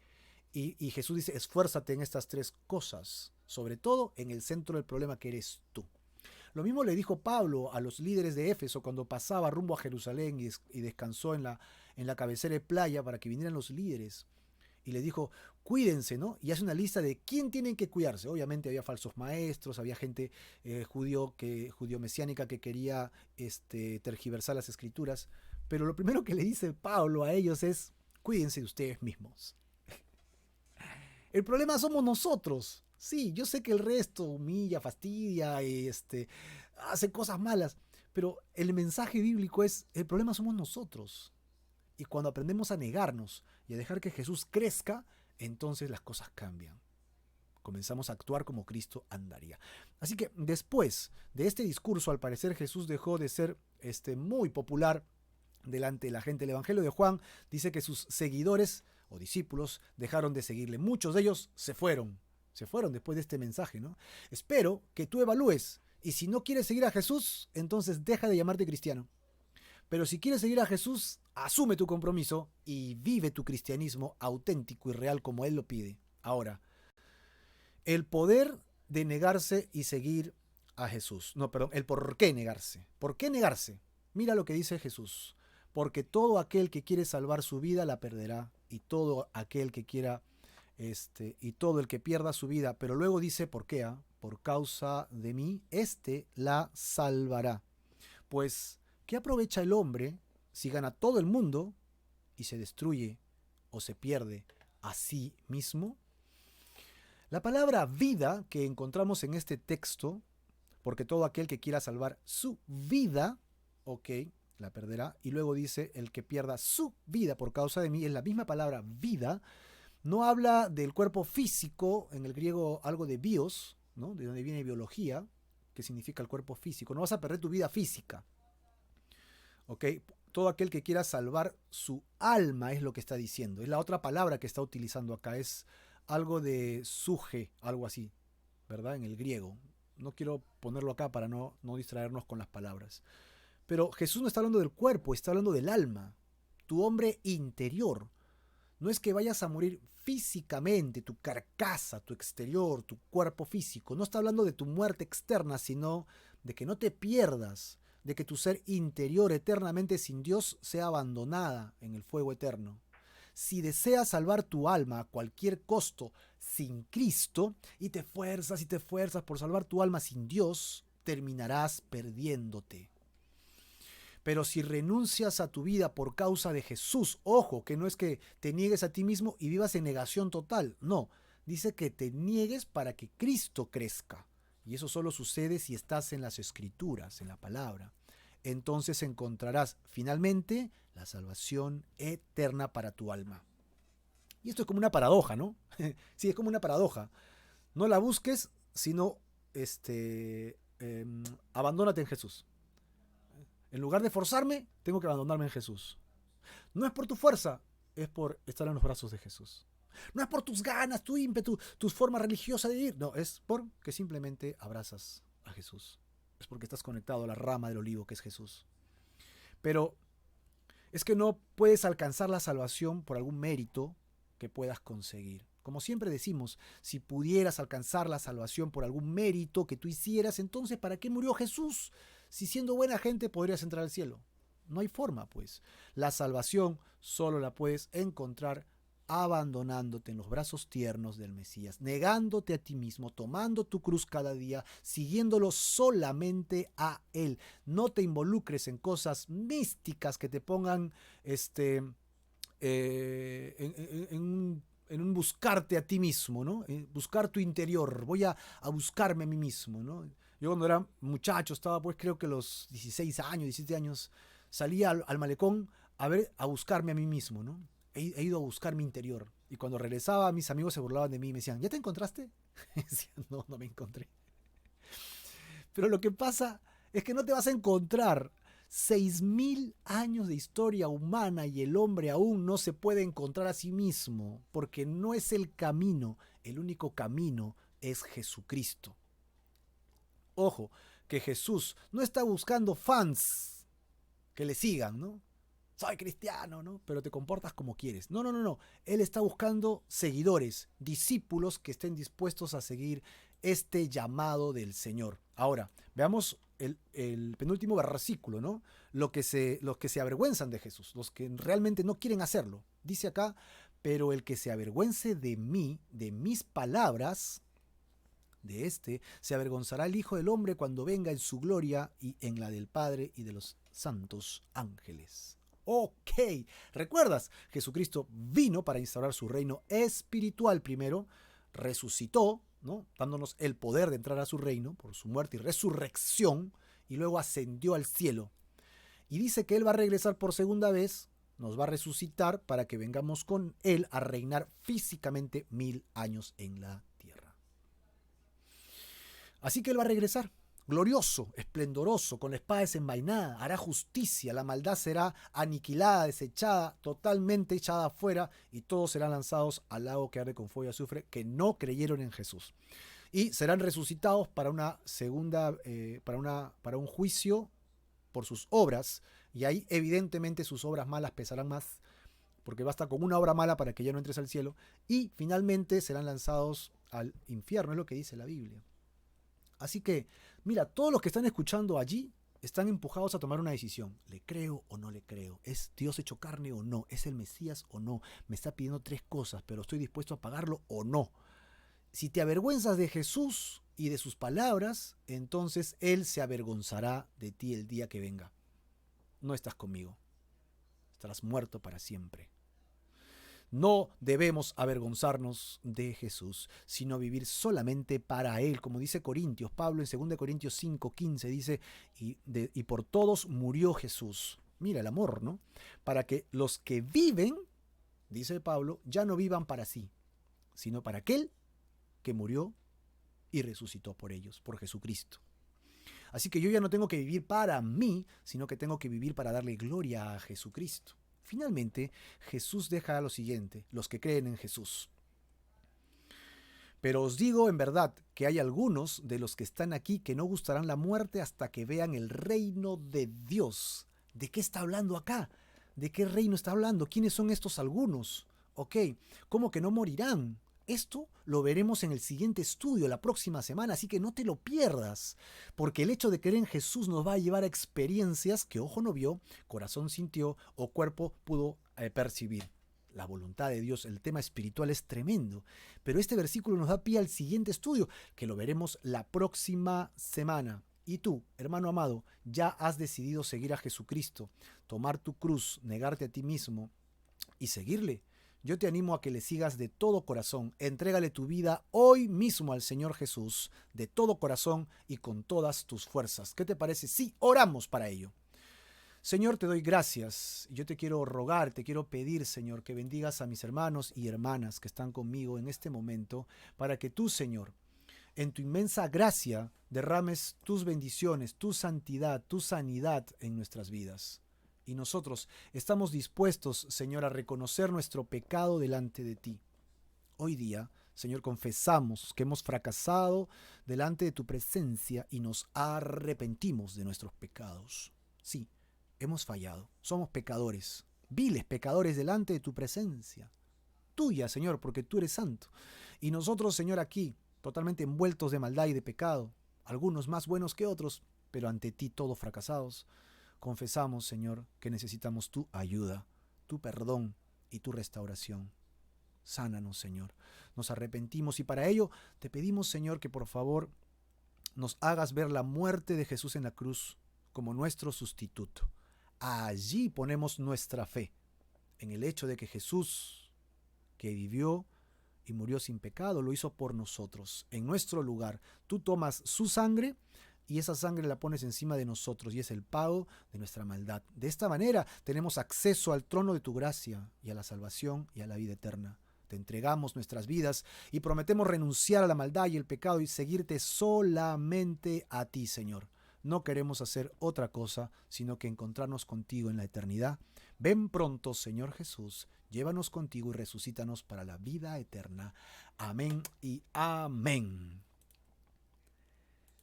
Y Jesús dice: esfuérzate en estas 3 cosas, sobre todo en el centro del problema, que eres tú. Lo mismo le dijo Pablo a los líderes de Éfeso cuando pasaba rumbo a Jerusalén y descansó en la cabecera de playa para que vinieran los líderes. Y le dijo: cuídense, ¿no? Y hace una lista de quién tienen que cuidarse. Obviamente había falsos maestros, había gente judío mesiánica que quería tergiversar las escrituras. Pero lo primero que le dice Pablo a ellos es: cuídense de ustedes mismos. El problema somos nosotros. Sí, yo sé que el resto humilla, fastidia, hace cosas malas. Pero el mensaje bíblico es: el problema somos nosotros. Y cuando aprendemos a negarnos y a dejar que Jesús crezca, entonces las cosas cambian. Comenzamos a actuar como Cristo andaría. Así que después de este discurso, al parecer Jesús dejó de ser muy popular delante de la gente. El Evangelio de Juan dice que sus seguidores o discípulos dejaron de seguirle. Muchos de ellos se fueron después de este mensaje, ¿no? Espero que tú evalúes, y si no quieres seguir a Jesús, entonces deja de llamarte cristiano. Pero si quieres seguir a Jesús, asume tu compromiso y vive tu cristianismo auténtico y real como Él lo pide. Ahora, el poder de negarse y seguir a Jesús. No, perdón, el por qué negarse. ¿Por qué negarse? Mira lo que dice Jesús: porque todo aquel que quiere salvar su vida la perderá, y todo aquel que quiera y todo el que pierda su vida, pero luego dice, ¿por qué? Por causa de mí, la salvará. Pues, ¿qué aprovecha el hombre si gana todo el mundo y se destruye o se pierde a sí mismo? La palabra vida que encontramos en este texto, porque todo aquel que quiera salvar su vida, ok, la perderá. Y luego dice, el que pierda su vida por causa de mí, es la misma palabra vida. No habla del cuerpo físico, en el griego algo de bios, ¿no? De donde viene biología, que significa el cuerpo físico. No vas a perder tu vida física, ok. Todo aquel que quiera salvar su alma es lo que está diciendo. Es la otra palabra que está utilizando acá, es algo de suje, algo así, ¿verdad? En el griego. No quiero ponerlo acá para no distraernos con las palabras. Pero Jesús no está hablando del cuerpo, está hablando del alma, tu hombre interior. No es que vayas a morir físicamente, tu carcasa, tu exterior, tu cuerpo físico. No está hablando de tu muerte externa, sino de que no te pierdas, de que tu ser interior eternamente sin Dios sea abandonada en el fuego eterno. Si deseas salvar tu alma a cualquier costo sin Cristo y te esfuerzas por salvar tu alma sin Dios, terminarás perdiéndote. Pero si renuncias a tu vida por causa de Jesús, ojo, que no es que te niegues a ti mismo y vivas en negación total, no, dice que te niegues para que Cristo crezca. Y eso solo sucede si estás en las Escrituras, en la palabra. Entonces encontrarás finalmente la salvación eterna para tu alma. Y esto es como una paradoja, ¿no? Sí, es como una paradoja. No la busques, sino abandónate en Jesús. En lugar de forzarme, tengo que abandonarme en Jesús. No es por tu fuerza, es por estar en los brazos de Jesús. No es por tus ganas, tu ímpetu, tu forma religiosa de vivir. No, es porque simplemente abrazas a Jesús. Es porque estás conectado a la rama del olivo que es Jesús. Pero es que no puedes alcanzar la salvación por algún mérito que puedas conseguir. Como siempre decimos, si pudieras alcanzar la salvación por algún mérito que tú hicieras, entonces ¿para qué murió Jesús? Si siendo buena gente podrías entrar al cielo. No hay forma, pues. La salvación solo la puedes encontrar abandonándote en los brazos tiernos del Mesías, negándote a ti mismo, tomando tu cruz cada día, siguiéndolo solamente a Él. No te involucres en cosas místicas que te pongan en un buscarte a ti mismo, ¿no? Buscar tu interior. Voy a buscarme a mí mismo, ¿no? Yo cuando era muchacho, estaba pues creo que los 16 años, 17 años, salía al malecón a buscarme a mí mismo, ¿no? He ido a buscar mi interior. Y cuando regresaba, mis amigos se burlaban de mí y me decían, ¿ya te encontraste? Y decía, no, no me encontré. Pero lo que pasa es que no te vas a encontrar. 6.000 años de historia humana y el hombre aún no se puede encontrar a sí mismo, porque no es el camino, el único camino es Jesucristo. Ojo, que Jesús no está buscando fans que le sigan, ¿no? Soy cristiano, ¿no? Pero te comportas como quieres. No, no, no, no. Él está buscando seguidores, discípulos que estén dispuestos a seguir este llamado del Señor. Ahora, veamos el penúltimo versículo, ¿no? Los que se avergüenzan de Jesús, los que realmente no quieren hacerlo. Dice acá, pero el que se avergüence de mí, de mis palabras, se avergonzará el Hijo del Hombre cuando venga en su gloria y en la del Padre y de los santos ángeles. Ok, ¿recuerdas? Jesucristo vino para instaurar su reino espiritual primero, resucitó, ¿no? Dándonos el poder de entrar a su reino por su muerte y resurrección, y luego ascendió al cielo. Y dice que Él va a regresar por segunda vez, nos va a resucitar para que vengamos con Él a reinar físicamente 1000 años en la tierra. Así que Él va a regresar, glorioso, esplendoroso, con la espada desenvainada, hará justicia, la maldad será aniquilada, desechada, totalmente echada afuera, y todos serán lanzados al lago que arde con fuego y azufre, que no creyeron en Jesús. Y serán resucitados para una segunda, para un juicio por sus obras, y ahí evidentemente sus obras malas pesarán más, porque basta con una obra mala para que ya no entres al cielo, y finalmente serán lanzados al infierno, es lo que dice la Biblia. Así que, mira, todos los que están escuchando allí están empujados a tomar una decisión. ¿Le creo o no le creo? ¿Es Dios hecho carne o no? ¿Es el Mesías o no? Me está pidiendo 3 cosas, pero estoy dispuesto a pagarlo o no. Si te avergüenzas de Jesús y de sus palabras, entonces Él se avergonzará de ti el día que venga. No estás conmigo. Estarás muerto para siempre. No debemos avergonzarnos de Jesús, sino vivir solamente para Él. Como dice Corintios, Pablo en 2 Corintios 5:15 dice, y por todos murió Jesús. Mira el amor, ¿no? Para que los que viven, dice Pablo, ya no vivan para sí, sino para aquel que murió y resucitó por ellos, por Jesucristo. Así que yo ya no tengo que vivir para mí, sino que tengo que vivir para darle gloria a Jesucristo. Finalmente, Jesús deja lo siguiente, los que creen en Jesús. Pero os digo en verdad que hay algunos de los que están aquí que no gustarán la muerte hasta que vean el reino de Dios. ¿De qué está hablando acá? ¿De qué reino está hablando? ¿Quiénes son estos algunos? Ok, ¿cómo que no morirán? Esto lo veremos en el siguiente estudio la próxima semana, así que no te lo pierdas, porque el hecho de creer en Jesús nos va a llevar a experiencias que ojo no vio, corazón sintió o cuerpo pudo percibir. La voluntad de Dios, el tema espiritual es tremendo, pero este versículo nos da pie al siguiente estudio, que lo veremos la próxima semana. Y tú, hermano amado, ya has decidido seguir a Jesucristo, tomar tu cruz, negarte a ti mismo y seguirle. Yo te animo a que le sigas de todo corazón. Entrégale tu vida hoy mismo al Señor Jesús, de todo corazón y con todas tus fuerzas. ¿Qué te parece? Sí, oramos para ello. Señor, te doy gracias. Yo te quiero rogar, te quiero pedir, Señor, que bendigas a mis hermanos y hermanas que están conmigo en este momento, para que tú, Señor, en tu inmensa gracia, derrames tus bendiciones, tu santidad, tu sanidad en nuestras vidas. Y nosotros estamos dispuestos, Señor, a reconocer nuestro pecado delante de ti. Hoy día, Señor, confesamos que hemos fracasado delante de tu presencia y nos arrepentimos de nuestros pecados. Sí, hemos fallado, somos pecadores, viles pecadores delante de tu presencia. Tuya, Señor, porque tú eres santo. Y nosotros, Señor, aquí, totalmente envueltos de maldad y de pecado, algunos más buenos que otros, pero ante ti todos fracasados. Confesamos, Señor, que necesitamos tu ayuda, tu perdón y tu restauración. Sánanos, Señor. Nos arrepentimos y para ello te pedimos, Señor, que por favor nos hagas ver la muerte de Jesús en la cruz como nuestro sustituto. Allí ponemos nuestra fe, en el hecho de que Jesús, que vivió y murió sin pecado, lo hizo por nosotros, en nuestro lugar. Tú tomas su sangre y esa sangre la pones encima de nosotros y es el pago de nuestra maldad. De esta manera tenemos acceso al trono de tu gracia y a la salvación y a la vida eterna. Te entregamos nuestras vidas y prometemos renunciar a la maldad y el pecado y seguirte solamente a ti, Señor. No queremos hacer otra cosa, sino que encontrarnos contigo en la eternidad. Ven pronto, Señor Jesús, llévanos contigo y resucítanos para la vida eterna. Amén y amén.